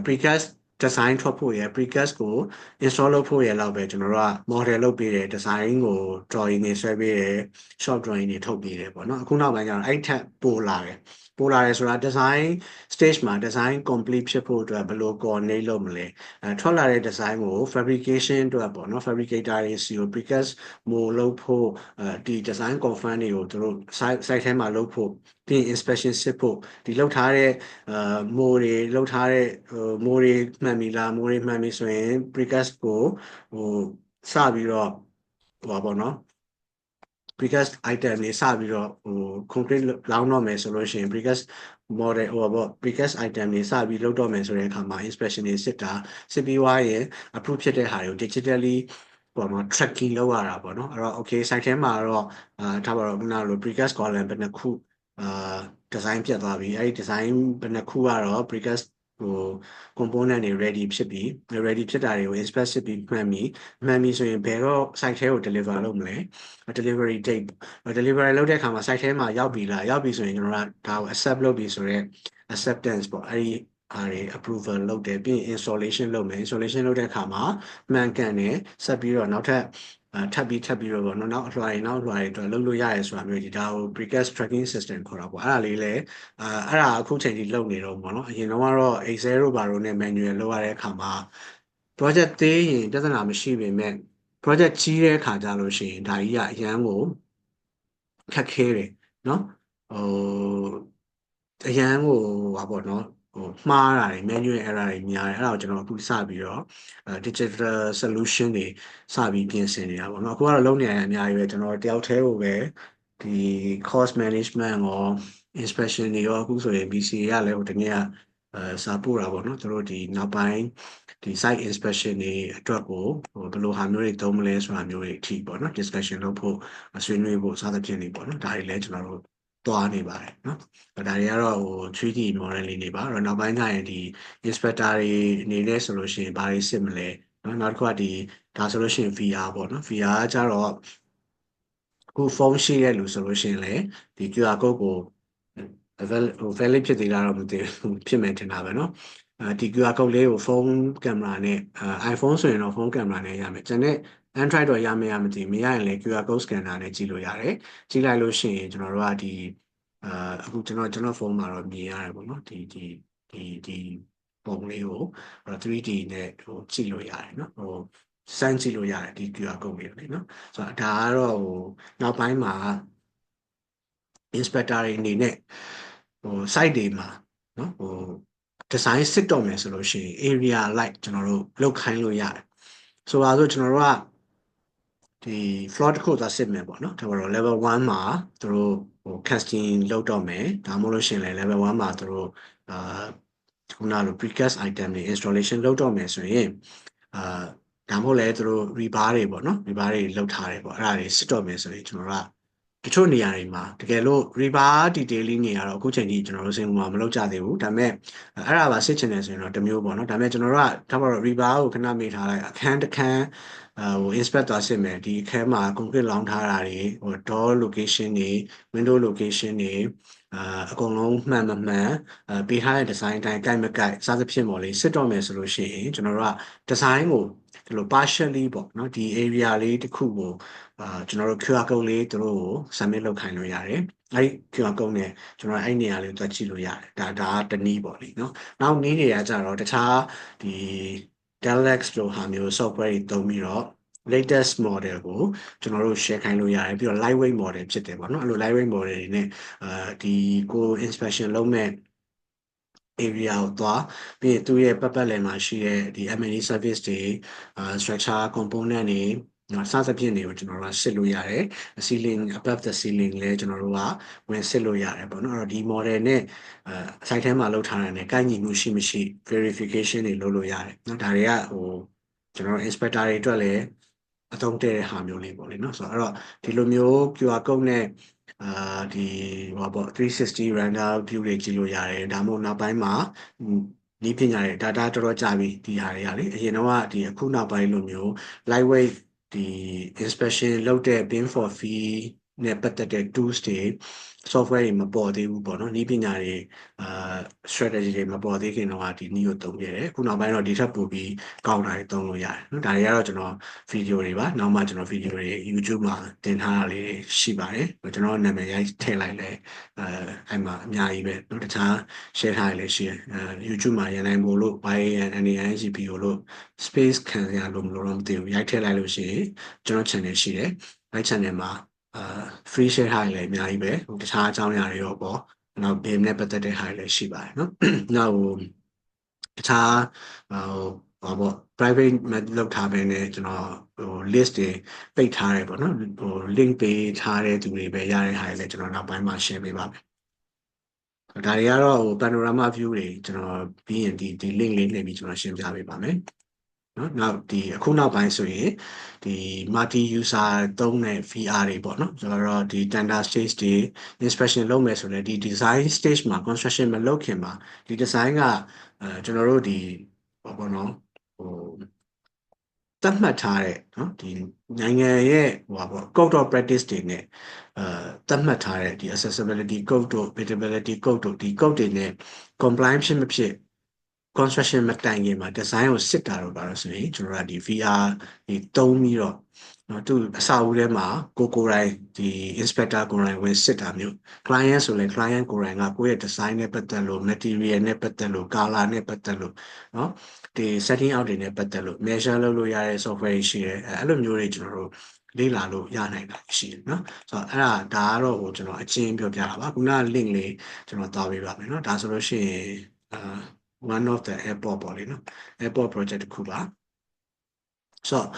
precast design ထွက်ဖို့ရယ် precast ကို install လုပ်ဖို့ရယ်လောက်ပဲကျွန်တော်တို့က model လုပ်ပေးတယ် design ကို drawing တွေဆွဲပေးတယ် short drawing တွေထုတ်ပေးတယ်ပေါ့နော်အခုနောက်ပိုင်းကျတော့အဲ့ထက်ပိုလာတယ်ဆိုတာ design stage မှာ design complete ဖြစ်ဖို့အတွက်ဘယ်လို coordinate လုပ်မလဲထွက်လာတဲ့ design ကို fabrication အတွက်ပေါ့နော် fabricator တွေစီကို precast မို့လုပ်ဖို့ဒီ design confirm တွေကိုသူတို့ site ထဲမှာလုပ်ဖို့ပြီး inspection စစ်ဖို့ဒီလောက်ထားတဲ့မိုးတွေလောက်ထားတဲ့မိုးတွေမှန်ပြီလားမိုးတွေမှန်ပြီဆိုရင် precast ကိုစပြီးတော့ပေါ့နော် precast item တွေစပြီးတော့concrete လောင်းတော့မယ်ဆိုလို့ရှိရင် precast model precast item တွေစပြီးလုပ်တော့မယ်ဆိုတဲ့အခါမှာ inspection တွေစစ်ပြီးွားရင် approve ဖြစ်တဲ့ဟာတွေကို digitally ပေါ့နော် tracking လုပ်ရတာပေါ့နော်အဲ့တော့ okay site ထဲမှာတော့ထားပါတော့ခုနလို precast column ဘယ်နှခုdesign ပြတ်သွားပြီအဲ့ဒီ design ဘယ်နှခုကတော့ precast component တွေ ready ဖြစ်ပြီ ready ဖြစ်တာတွေကို inspect စစ်ပြီးမှန်ပြီဆိုရင်ဘယ်တော့ site ထဲကို deliver လုပ်မလဲ delivery date delivery လုပ်တဲ့အခါမှာ site ထဲမှာရောက်ပြီလားရောက်ပြီဆိုရင်ကျွန်တော်တို့ဒါကို accept လုပ်ပြီဆိုတော့ acceptance ပေါ့အဲ့ဒီအားတွေ approval လုပ်တယ်ပြီးရင် installation လုပ်မယ် installation လုပ်တဲ့အခါမှာမှန်ကန်တယ်ဆက်ပြီးတော့နောက်ထပ်ထပ်ပြီးတော့ပေါ့နော်နောက်အလွှာတွေအတွက်လုပ်လို့ရရဲဆိုတာမျိုးဒီဒါကို precast tracking system ခေါ်တာပေါ့အဲ့ဒါလေးလည်းအဲ့ဒါအခုချိန်ထိလုပ်နေတော့ပေါ့နော်အရင်တော့ Excel တို့ဘာလို့နဲ့ manual လုပ်ရတဲ့အခါမှာ project သေးရင်ပြဿနာမရှိပေမဲ့ project ကြီးတဲ့အခါကြလို့ရှိရင်ဒါကြီးကအရန်ကိုခက်ခဲတယ်เนาะအရန်ကိုပေါ့နော်မှားတာတွေ manual error တွေများတယ်အဲ့ဒါကိုကျွန်တော်အခုစပြီးတော့digital solution တွေစပြီးပြင်ဆင်နေတာပေါ့နော်အခုကတော့လုပ်နေရတဲ့အများကြီးပဲကျွန်တော်တယောက်တည်းကိုပဲဒီ cost management ရော inspection တွေရောအခုဆိုရင် BCA ကလည်းတကယ် စာပို့တာပေါ့နော်သူတို့ဒီနောက်ပိုင်းဒီ site inspection တွေအတွက်ကိုဘယ်လိုဟာမျိုးတွေသုံးမလဲဆိုတာမျိုးတွေအထိပေါ့နော် discussion လုပ်ဖို့ဆွေးနွေးဖို့စသဖြင့်နေပေါ့နော်ဒါတွေလည်းကျွန်တော်တို့တွားနေပါတယ်နော်ဒါတွေကတော့3D model လေးနေပါတော့နောက်ပိုင်းကျရင်ဒီ inspector တွေအနေနဲ့ဆိုလို့ရှိရင်ဘာတွေစစ်မလဲနော်နောက်တစ်ခုကဒီဒါဆိုလို့ရှိရင် VR ပေါ့နော် VR ကကြတော့အခုဖုန်းရှိတဲ့လူဆိုလို့ရှိရင်လည်းဒီ QR code ကိုvalid ဖြစ်သေးလားတော့မသိဘူးဖြစ်မယ်ထင်တာပဲနော်ဒီ QR code လေးကိုဖုန်းကင်မရာနဲ့iPhone ဆိုရင်တော့ဖုန်းကင်မရာနဲ့ရမယ်ကျန်တဲ့ Android တော့ရမယ်မသိဘူးမရရင်လည်း QR code scanner နဲ့ကြည့်လို့ရတယ်ကြည့်လိုက်လို့ရှိရင်ကျွန်တော်တို့ကဒီအခုကျွန်တော်ဖုန်းမှာတော့မြင်ရတယ်ပေါ့နော်ဒီပုံလေးကို 3D နဲ့ကြည့်လို့ရတယ်နော်စမ်းကြည့်လို့ရတယ်ဒီ QR code လေးလေနော်ဆိုတော့ဒါကတော့နောက်ပိုင်းမှာ inspector တွေအနေနဲ့site တွေမှာနော်design စစ်တော့မယ်ဆိုလို့ရှိရင် area like ကျွန်တော်တို့လောက်ခိုင်းလို့ရတယ်ဆိုပါဆိုကျွန်တော်တို့ကဒီ floor တစ်ခုသာစစ်မယ်ပေါ့နော်ဒါတော့ level 1မှာသူတို့casting လုပ်တော့မယ်ဒါမှမဟုတ်လို့ရှိရင်လည်း level 1မှာသူတို့ခုနလို precast item တွေ installation လုပ်တော့မယ်ဆိုရင်ဒါမှမဟုတ်လည်းသူတို့ rebar တွေပေါ့နော် rebar တွေလောက်ထားတယ်ပေါ့အဲ့ဒါတွေစစ်တော့မယ်ဆိုရင်ကျွန်တော်တို့ကတချို့နေရာတွေမှာတကယ်လို့ rebar detailing တွေကတော့အခုချိန်ကြီးကျွန်တော်တို့စင်မှာမလုပ်ကြသေးဘူးဒါပေမဲ့အဲ့ဒါပါစစ်ချင်တယ်ဆိုရင်တော့တစ်မျိုးပေါ့နော်ဒါပေမဲ့ကျွန်တော်တို့ကဒါပေမဲ့ rebar ကိုခဏမေ့ထားလိုက်အခန်းတစ်ခန်းinspect သွားစစ်မယ်ဒီအခန်းမှာ concrete လောင်းထားတာတွေdoor location တွေ window location တွေအကုန်လုံးမှန်မမှန်ပေးထားတဲ့ design အတိုင်းကိုက်မကိုက်စသဖြင့်ပေါ့လေစစ်တော့မယ်ဆိုလို့ရှိရင်ကျွန်တော်တို့က design ကိုဒီလို partially ပေါ့နော်ဒီ area လေးတစ်ခုကိုကျွန်တော်တို့ QR code လေးသူတို့ကို submit လုပ်ခိုင်းလို့ရတယ်အဲ့ဒီ QR code နဲ့ကျွန်တော်အဲ့နေရာလေးကိုတွက်ကြည့်လို့ရတယ်ဒါကတနည်းပေါ့လေနော်နောက်နည်းတွေကကြတော့တခြားဒီ Delex လိုဟာမျိုး software တွေသုံးပြီးတော့ latest model ကိုကျွန်တော်တို့ share ခိုင်းလို့ရတယ်ပြီးတော့ lightweight model ဖြစ်တယ်ပေါ့နော်အဲ့လို lightweight model တွေနဲ့ဒီကို inspection လုပ်မဲ့ area ကိုသွားပြီးရင်သူ့ရဲ့ပတ်ပတ်လည်မှာရှိတဲ့ဒီ M&E service တွေstructure component တွေစသဖြင့်တွေကိုကျွန်တော်တို့ကစစ်လို့ရတယ် ceiling above the ceiling လဲကျွန်တော်တို့ကဝင်စစ်လို့ရတယ်ပေါ့နော်အဲ့တော့ဒီ model နဲ့site ထဲမှာလောက်ထားတာနဲ့ကိုက်ညီမှုရှိမရှိ verification တွေလုပ်လို့ရတယ်เนาะဒါတွေကကျွန်တော်တို့ inspector တွေအတွက်လည်းအသုံးတည့်တဲ့ဟာမျိုးလေးပေါ့လေเนาะဆိုတော့အဲ့တော့ဒီလိုမျိုး QR code နဲ့ဒီဟောပေါ့360 render view တွေကြည့်လို့ရတယ်ဒါမှမဟုတ်နောက်ပိုင်းမှာဒီပညာတွေ data တော်တော်ကြာပြီဒီဟာတွေကလေအရင်တော့ဒီအခုနောက်ပိုင်းလိုမျိုး lightweight ဒီ inspection လုပ်တဲ့ bin for fee နဲ့ပတ်သက်တဲ့ tools တွေ software တွေမပေါ်သေးဘူးပေါ့နော်ဤပညာတွေstrategy တွေမပေါ်သေးခင်တော့ဒီနည်းကိုသုံးခဲ့တယ်အခုနောက်ပိုင်းတော့ဒီထက်ပိုပြီးကောင်းတာတွေသုံးလို့ရတယ်နော်ဒါတွေကတော့ကျွန်တော် video တွေပါနောက်မှကျွန်တော် video တွေ YouTube မှာတင်ထားတာလေးရှိပါတယ်ကျွန်တော်နာမည်ရိုက်ထည့်လိုက်လဲအဲ့မှာအများကြီးပဲနော်တခြား share ထားရလဲရှိတယ်YouTube မှာရန်နိုင်မို့လို့ YNNANGPO လို့ space ခံရလို့မလို့တော့မသိဘူးရိုက်ထည့်လိုက်လို့ရှိရင်ကျွန်တော် channel ရှိတယ်အဲ့ channel မှာfree share ထားရလဲအများကြီးပဲတခြားအကြောင်းအရာတွေရောပေါ့နောက် BIM နဲ့ပတ်သက်တဲ့ဟာတွေလည်းရှိပါတယ်နော်နောက်တခြားဟောပေါ့ private လုပ်ထားပဲနဲ့ကျွန်တော်list တွေပိတ်ထားတယ်ပေါ့နော်link ပေးထားတဲ့သူတွေပဲရတဲ့ဟာတွေလည်းကျွန်တော်နောက်ပိုင်းမှာ share ပေးပါမယ်ဒါတွေကတော့panorama view တွေကျွန်တော်ပြီးရင်ဒီ link လေးနှိပ်ပြီးကျွန်တော်ရှင်းပြပေးပါမယ်နော်နောက်ဒီအခုနောက်ပိုင်းဆိုရင်ဒီ multi user သုံးတဲ့ VR တွေပေါ့နော်ဆိုတော့ဒီ tender stage တွေ inspection လုပ်မယ်ဆိုရင်ဒီ design stage မှာ construction မလုပ်ခင်မှာဒီ design ကကျွန်တော်တို့ဒီပေါ့နော်သတ်မှတ်ထားတဲ့နော်ဒီနိုင်ငံရဲ့ပေါ့ code of practice တွေနဲ့သတ်မှတ်ထားတဲ့ဒီ accessibility code တို့ visibility code တို့ဒီ code တွေနဲ့ compliant ဖြစ်မဖြစ် construction မတိုင်ခင်မှာ design ကိုစစ်တာတော့ပါလို့ဆိုရင်ကျွန်တော်တို့ဒီ VR ဒီသုံးပြီးတော့နော်သူအစာအုပ်ထဲမှာကိုယ်တိုင်ဒီ inspector ကိုယ်တိုင်ဝင်စစ်တာမျိုး client ဆိုရင် client ကိုယ်တိုင်ကကိုယ့်ရဲ့ design နဲ့ပတ်သက်လို့ material နဲ့ပတ်သက်လို့ color နဲ့ပတ်သက်လို့နော်ဒီ setting out တွေနဲ့ပတ်သက်လို့ measure လုပ်လို့ရတဲ့ software တွေရှိတယ်အဲ့လိုမျိုးတွေကျွန်တော်တို့လေ့လာလို့ရနိုင်တာရှိတယ်နော်ဆိုတော့အဲ့ဒါကတော့ကျွန်တော်အချင်းပြောပြတာပါခုနက link လေးကျွန်တော်သွားပေးပါမယ်နော်ဒါဆိုလို့ရှိရင်one of the airport ပေါ့လေနော် airport project တစ်ခုပါဆိုတော့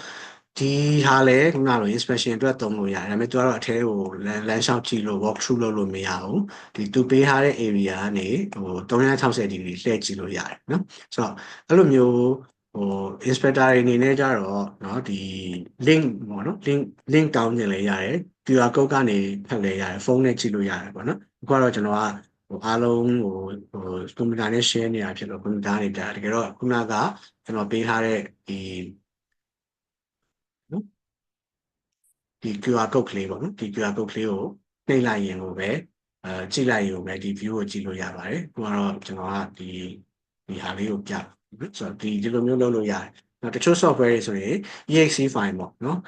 ဒီ ဒီဟာလဲခုနလို inspection အတွက်သုံးလို့ရတယ်ဒါပေမဲ့သူကတော့အထဲကိုလမ်းလျှောက်ကြည့်လို့ walk through လုပ်လို့မရဘူးဒီသူပေးထားတဲ့ area ကနေဟို360 degree လှည့်ကြည့်လို့ရတယ်နော်ဆိုတော့အဲ့လိုမျိုးဟို inspector တွေအနေနဲ့ကြတော့เนาะဒီ link ပေါ့နော် link တောင်းနေလဲရတယ် QR code ကနေဖတ်လဲရတယ်ဖုန်းနဲ့ကြည့်လို့ရတယ်ပေါ့နော်အခုကတော့ကျွန်တော်ကဟိုအားလုံးဟိုကွန်ပျူတာနဲ့ share နေတာဖြစ်လို့ကွန်ပျူတာနေပြတကယ်တော့ခုနကကျွန်တော်ပေးထားတဲ့ဒီနော်ဒီ QR code ကလေးပေါ့နော်ဒီ QR code ကလေးကိုနှိပ်လိုက်ရင်ကိုပဲကြည့်လိုက်ရင်ကိုပဲဒီ view ကိုကြည့်လို့ရပါတယ်ခုကတော့ကျွန်တော်ကဒီဟာလေးကိုပြနော်ဆိုတော့ဒီလိုမျိုးလုပ်လို့ရတယ်နောက်တချို့ software တွေဆိုရင် exe file ပေါ့နော်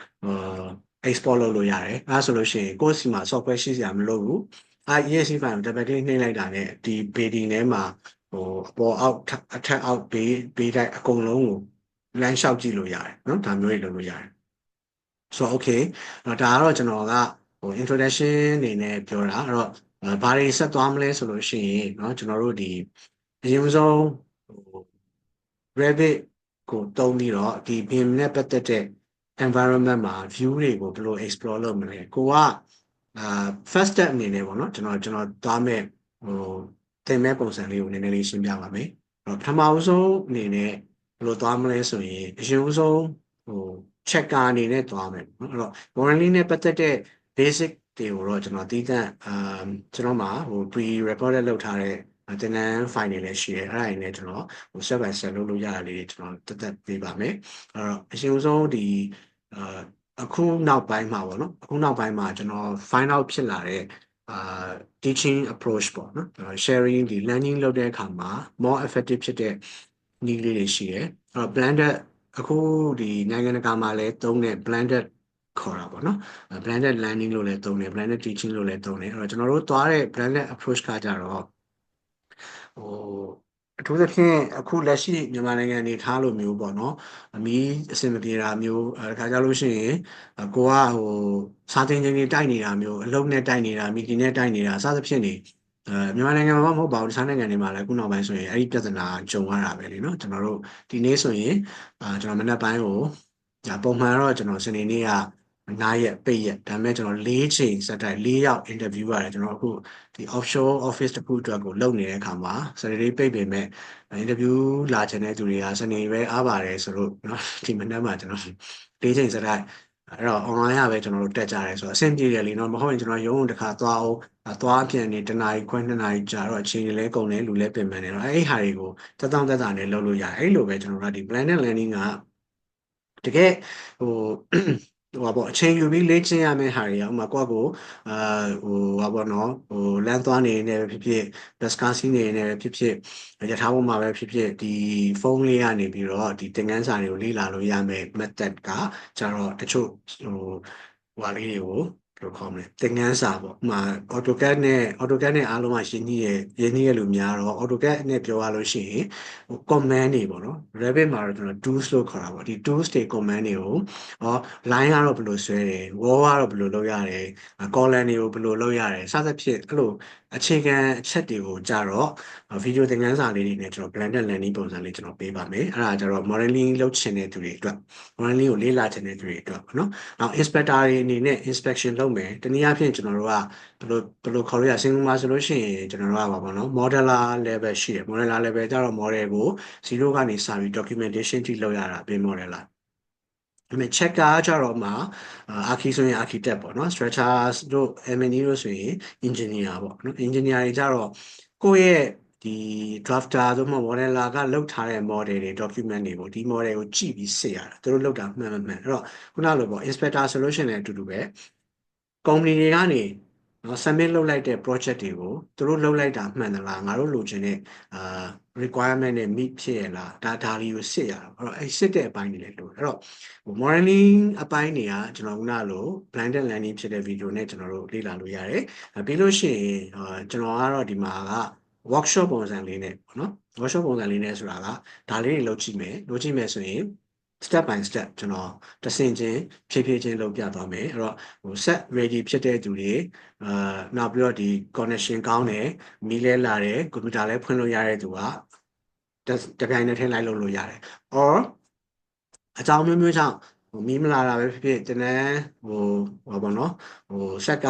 export လုပ်လို့ရတယ်အဲဒါဆိုလို့ရှိရင်ကိုယ့်စီမှာ software ရှိစရာမလိုဘူးexe file ကို double click နှိပ်လိုက်တာနဲ့ဒီ padding ထဲမှာဟိုအပေါ်အောက်အထက်အောက်ဘေးတိုက်အကုန်လုံးကိုလမ်းလျှောက်ကြည့်လို့ရတယ်နော်ဒါမျိုးတွေလုပ်လို့ရတယ်ဆိုတော့ okay ဒါကတော့ကျွန်တော်ကဟို introduction အနေနဲ့ပြောတာအဲ့တော့ဘာတွေဆက်သွားမလဲဆိုလို့ရှိရင်เนาะကျွန်တော်တို့ဒီအရင်ဆုံးဟို Revit ကိုတုံးပြီးတော့ဒီ BIM နဲ့ပတ်သက်တဲ့ environment မှာ view တွေကိုဘယ်လို explore လုပ်မလဲကိုကfirst step အနေနဲ့ပေါ့နော်ကျွန်တော်သွားမဲ့ဟိုသင်မဲ့ပုံစံလေးကိုနည်းနည်းလေးရှင်းပြပါမယ်အဲ့တော့ပထမဆုံးအနေနဲ့ဘယ်လိုသွားမလဲဆိုရင်အရင်ဆုံးဟို checker အနေနဲ့သွားမယ်နော်အဲ့တော့ warranty နဲ့ပတ်သက်တဲ့ basic တွေကိုတော့ကျွန်တော်တည်တံ့ကျွန်တော်မှာဟို pre-recorded လုပ်ထားတဲ့သင်တန်း file တွေလည်းရှိတယ်အဲ့ဒါတွေနဲ့ကျွန်တော်ဟို step by step လုပ်လို့ရတာလေးတွေကျွန်တော်တက်ပေးပါမယ်အဲ့တော့အရင်ဆုံးဒီအခုနောက်ပိုင်းမှာပေါ့နော်အခုနောက်ပိုင်းမှာကျွန်တော် find out ဖြစ်လာတဲ့teaching approach ပေါ့နော် sharing ဒီ learning လုပ်တဲ့အခါမှာ more effective ဖြစ်တဲ့နည်းလေးတွေရှိတယ်အဲ့တော့ blended အခုဒီနိုင်ငံတကာမှာလည်းသုံးတဲ့ blended ခေါ်တာပေါ့နော် blended learning လို့လည်းသုံးတယ် blended teaching လို့လည်းသုံးတယ်အဲ့တော့ကျွန်တော်တို့သွားတဲ့ blended approach ကကြတော့ဟိုအထူးသဖြင့်အခုလက်ရှိမြန်မာနိုင်ငံအနေထားလို့မျိုးပေါ့နော်အမီးအဆင်မပြေတာမျိုးတခါကြလို့ရှိရင်ကိုကဟိုစာသင်ချိန်တွေတိုက်နေတာမျိုးအလုပ်နဲ့တိုက်နေတာမီတီနဲ့တိုက်နေတာစသဖြင့်နေမြန်မာနိုင်ငံမှာမဟုတ်ပါဘူးတခြားနိုင်ငံတွေမှာလည်းခုနောက်ပိုင်းဆိုရင်အဲ့ဒီပြဿနာကြုံရတာပဲလေနော်ကျွန်တော်တို့ဒီနေ့ဆိုရင်ကျွန်တော်မနေ့ပိုင်းကိုပုံမှန်တော့ကျွန်တော်စနေနေ့က9 ရက်ပိတ်ရက်ဒါပေမဲ့ကျွန်တော်4ချိန်စက်တိုက်4ယောက် interview ရတယ်ကျွန်တော်အခုဒီ offshore office တစ်ခုအတွက်ကိုလုပ်နေတဲ့အခါမှာ Saturday ပိတ်ပေမဲ့ interview လာချင်တဲ့သူတွေကစနေပဲအားပါတယ်ဆိုလို့เนาะဒီမနေ့မှကျွန်တော်4ချိန်စက်တိုက်အဲ့တော့ online ကပဲကျွန်တော်တို့တက်ကြတယ်ဆိုတော့အဆင်ပြေတယ်လीเนาะမဟုတ်ရင်ကျွန်တော်ရုံးတစ်ခါသွားအောင်သွားပြန်နေတနားရီခွဲ2နာရီကြာတော့အချိန်တွေလဲကုန်တယ်လူလဲပြင်ပန်းတယ်တော့အဲ့ဒီဟာတွေကိုတက်တောင့်တက်တာနဲ့လုပ်လို့ရတယ်အဲ့လိုပဲကျွန်တော်တို့ဒီ blended learning ကတကယ်ဟိုဟိုပေါ့အချိန်ယူပြီးလေ့ကျင့်ရမယ့်ဟာတွေကဥပမာကိုယ့်ကိုဟိုဟာပေါ့နော်ဟိုလမ်းသွားနေနေပဲဖြစ်ဖြစ်ဘတ်စကားစီးနေနေပဲဖြစ်ဖြစ်ရထားပေါ်မှာပဲဖြစ်ဖြစ်ဒီဖုန်းလေးကနေပြီးတော့ဒီသင်ခန်းစာတွေကိုလေ့လာလို့ရမယ့် method ကကျတော့တချို့ဟိုဟာလေးတွေကိုဘယ်လိုခေါ်မလဲသင်ခန်းစာပေါ့ဥပမာ AutoCAD နဲ့အားလုံးကရင်းနှီးရဲ့လူများတော့ AutoCAD နဲ့ပြောရလို့ရှိရင်ဟို command တွေပေါ့နော် Revit မှာတော့ကျွန်တော် tools လို့ခေါ်တာပေါ့ဒီ tools တွေ command တွေကိုline ကတော့ဘယ်လိုဆွဲတယ် wall ကတော့ဘယ်လိုလုပ်ရတယ် column တွေကိုဘယ်လိုလုပ်ရတယ်စသဖြင့်အဲ့လိုအခြေခံအချက်တွေကိုကြတော့ video သင်ခန်းစာလေးတွေနဲ့ကျွန်တော် blended learning ပုံစံလေးကျွန်တော်ပေးပါမယ်အဲ့ဒါကြတော့ modeling လုပ်ချင်တဲ့သူတွေအတွက် modeling ကိုလေ့လာချင်တဲ့သူတွေအတွက်ပေါ့နော်နောက် inspector တွေအနေနဲ့ inspection လုပ်မယ်တနည်းအားဖြင့်ကျွန်တော်တို့ကဘယ်လိုခေါ်လို့ရစင်ကာပူမှာဆိုလို့ရှိရင်ကျွန်တော်တို့ကပါပေါ့နော် modeler level ရှိတယ် modeler level ကြတော့ model ကို0ကနေစပြီး documentation ထိလုပ်ရတာပြင် modelerဒါပေမဲ့ checker ကြတော့မှarchi ဆိုရင် architect ပေါ့နော် structure တို့ M&E တို့ဆိုရင် engineer ပေါ့နော် engineer တွေကြတော့ကိုယ့်ရဲ့ဒီ drafter သို့မဟုတ် modeler ကလုပ်ထားတဲ့ model တွေ document တွေကိုဒီ model ကိုကြည့်ပြီးစစ်ရတာသူတို့လုပ်တာမှန်မမှန်အဲ့တော့ခုနလိုပေါ့ inspector solution လည်းအတူတူပဲ company တွေကနေနော် submit လုပ်လိုက်တဲ့ project တွေကိုသူတို့လုပ်လိုက်တာမှန်သလားငါတို့လိုချင်တဲ့requirement နဲ့ meet ဖြစ်ရလားဒါလေးကိုစစ်ရတာအဲ့တော့အဲ့စစ်တဲ့အပိုင်းတွေလည်းလို့အဲ့တော့ modeling အပိုင်းတွေကကျွန်တော်ခုနလို blended learning ဖြစ်တဲ့ video နဲ့ကျွန်တော်တို့လေ့လာလို့ရတယ်ပြီးလို့ရှိရင်ကျွန်တော်ကတော့ဒီမှာက workshop ပုံစံလေးနဲ့ပေါ့နော် workshop ပုံစံလေးနဲ့ဆိုတာကဒါလေးတွေလုပ်ကြည့်မယ်ဆိုရင် step by step ကျွန်တော်တဆင့်ချင်းဖြည်းဖြည်းချင်းလုပ်ပြသွားမယ်အဲ့တော့ဟို set ready ဖြစ်တဲ့သူတွေနောက်ပြီးတော့ဒီ connection ကောင်းတယ်မီးလဲလာတယ်ကွန်ပျူတာလဲဖွင့်လို့ရတဲ့သူကတပြိုင်နက်တည်းလိုက်လုပ်လို့ရတယ် or အကြောင်းမျိုးမျိုးကြောင့် မီးမလာတာပဲဖြစ်ဖြစ်ကျွန်တော်ဟိုဘောနော်ဆက်က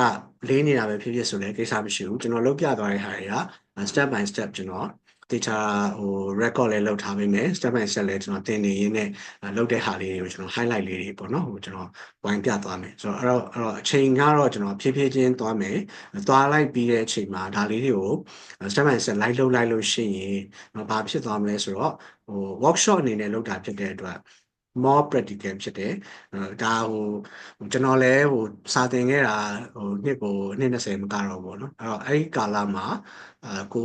လေးနေတာပဲဖြစ်ဖြစ်ဆိုလည်းကိစ္စမရှိဘူးကျွန်တော်လုပ်ပြသွားတဲ့ဟာတွေက step by step ကျွန်တော်တေချာrecord လေးလုပ်ထားပေးမယ် step by step လေးကျွန်တော်သင်နေရင်းနဲ့လုပ်တဲ့ဟာလေးတွေကိုကျွန်တော် highlight လေးတွေပေါ့နော်ကျွန်တော်ဝိုင်းပြသွားမယ်ဆိုတော့အဲ့တော့အချိန်ကတော့ကျွန်တော်ဖြည်းဖြည်းချင်းသွားမယ်သွားလိုက်ပြီးတဲ့အချိန်မှာဒါလေးတွေကို step by step လိုက်လုပ်လိုက်လို့ရှိရင်ဘာဖြစ်သွားမလဲဆိုတော့workshop အနေနဲ့လုပ်တာဖြစ်တဲ့အတွက် more practical ဖြစ်တယ်ဒါကျွန်တော်လည်းစာသင်ခဲ့တာနှစ်20မကတော့ဘောเนาะအဲ့ဒီကာလမှာကို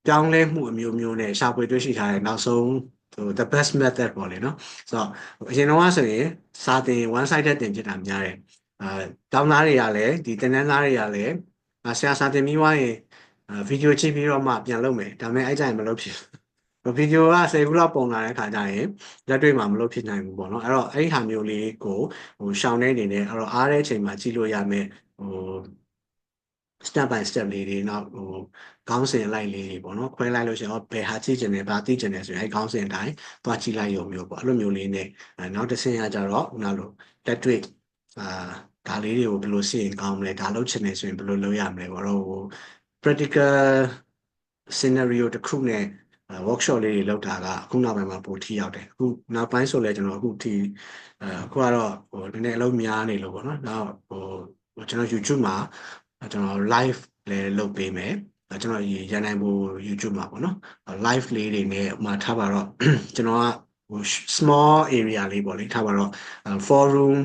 ပြောင်းလဲမှုအမျိုးမျိုးနဲ့ရှာဖွေတွေ့ရှိထားတဲ့နောက်ဆုံးthe best method ပေါ့လေเนาะဆိုတော့အရင်တော့ဆိုရင်စာသင် one sided သင်ဖြစ်တာများတယ်တောင်းသားတွေကလည်းဒီသင်တန်းသားတွေကလည်းဆရာစာသင်ပြီးွားရင်ဗီဒီယိုကြည့်ပြီးတော့မှပြန်လုပ်မယ်ဒါပေမဲ့အဲ့ကြရင်မလုပ်ဖြစ်ဗီဒီယိုက10ခုလောက်ပုံလာတဲ့ခါကျရင်လက်တွေ့မှာမလုပ်ဖြစ်နိုင်ဘူးပေါ့နော်အဲ့တော့အဲ့ဒီဟာမျိုးလေးကိုရှောင်နေနေတယ်အဲ့တော့အားတဲ့အချိန်မှာကြည့်လို့ရမယ်step by step လေးတွေနောက်ခေါင်းစဉ်လိုက်လေးတွေပေါ့နော်ခွဲလိုက်လို့ရှိရင်ဘယ်ဟာကြည့်ကျင်တယ်ဘာသိကျင်တယ်ဆိုရင်အဲ့ခေါင်းစဉ်အတိုင်းသွားကြည့်လိုက်ရုံမျိုးပေါ့အဲ့လိုမျိုးလေးနဲ့နောက်တစ်ဆင့်ကကြတော့ခုနလိုလက်တွေ့ဒါလေးတွေကိုဘယ်လိုစီရင်ကောင်းမလဲဒါလုပ်ချင်နေဆိုရင်ဘယ်လိုလုပ်ရမလဲဘောတော့practical scenario တစ်ခုနဲ့workshop လေးတွေလုပ်တာကအခုနောက်ပိုင်းမှာပိုထိရောက်တယ်အခုနောက်ပိုင်းဆိုလဲကျွန်တော်အခုထိအခုကတော့နည်းနည်းအလုပ်များနေလို့ပေါ့နော်နောက်ကျွန်တော် YouTube မှာကျွန်တော် live လည်းလုပ်ပေးမယ်ကျွန်တော်ရန်နိုင်ဖို့ YouTube မှာပေါ့နော် live လေးတွေနဲ့ဥမာထားပါတော့ကျွန်တော်ကsmall area လေးပေါ့လေထားပါတော့ forum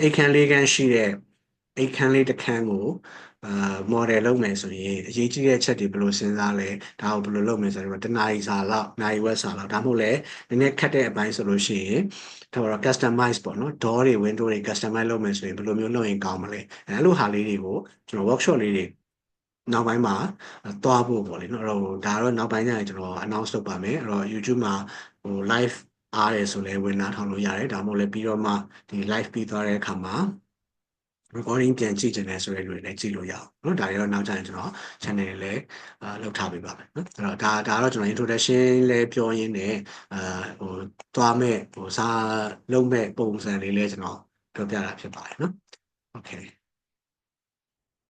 အိတ်ခန်းလေးခန်းရှိတဲ့အိတ်ခန်းလေးတစ်ခန်းကိုmodel လုပ်မယ်ဆိုရင်အရေးကြီးတဲ့ချက်တွေဘယ်လိုစဉ်းစားလဲဒါကိုဘယ်လိုလုပ်မယ်ဆိုတော့တနားရီစာလောက်နိုင်ဝက်စာလောက်ဒါမှမဟုတ်လည်းနည်းနည်းခက်တဲ့အပိုင်းဆိုလို့ရှိရင်တော့ customize ပေါ့နော် door တွေ window တွေ customize လုပ်မယ်ဆိုရင်ဘယ်လိုမျိုးလုပ်ရင်ကောင်းမလဲအဲ့လိုဟာလေးတွေကိုကျွန်တော် workshop လေးတွေနောက်ပိုင်းမှာသွားဖို့ပေါ့လေနော်အဲ့တော့ဒါတော့နောက်ပိုင်းကျရင်ကျွန်တော် announce လုပ်ပါမယ်အဲ့တော့ YouTube မှာlive အားတယ်ဆိုလဲဝင်လာထောင်လို့ရတယ်ဒါမှမဟုတ်လည်းပြီးတော့မှဒီ live ပြီးသွားတဲ့အခါမှာ recording ပြန်ကြည့်ချင်တယ်ဆိုတဲ့လူတွေလည်းကြည့်လို့ရအောင်เนาะဒါတွေတော့နောက်ကျရင်ကျွန်တော် channel တွေလည်းလုပ်ထားပေးပါမယ်เนาะအဲ့တော့ဒါတော့ကျွန်တော် introduction လည်းပြောရင်းနဲ့သွားမဲ့စာလုပ်မဲ့ပုံစံလေးလည်းကျွန်တော်ပြောပြတာဖြစ်ပါတယ်เนาะ okay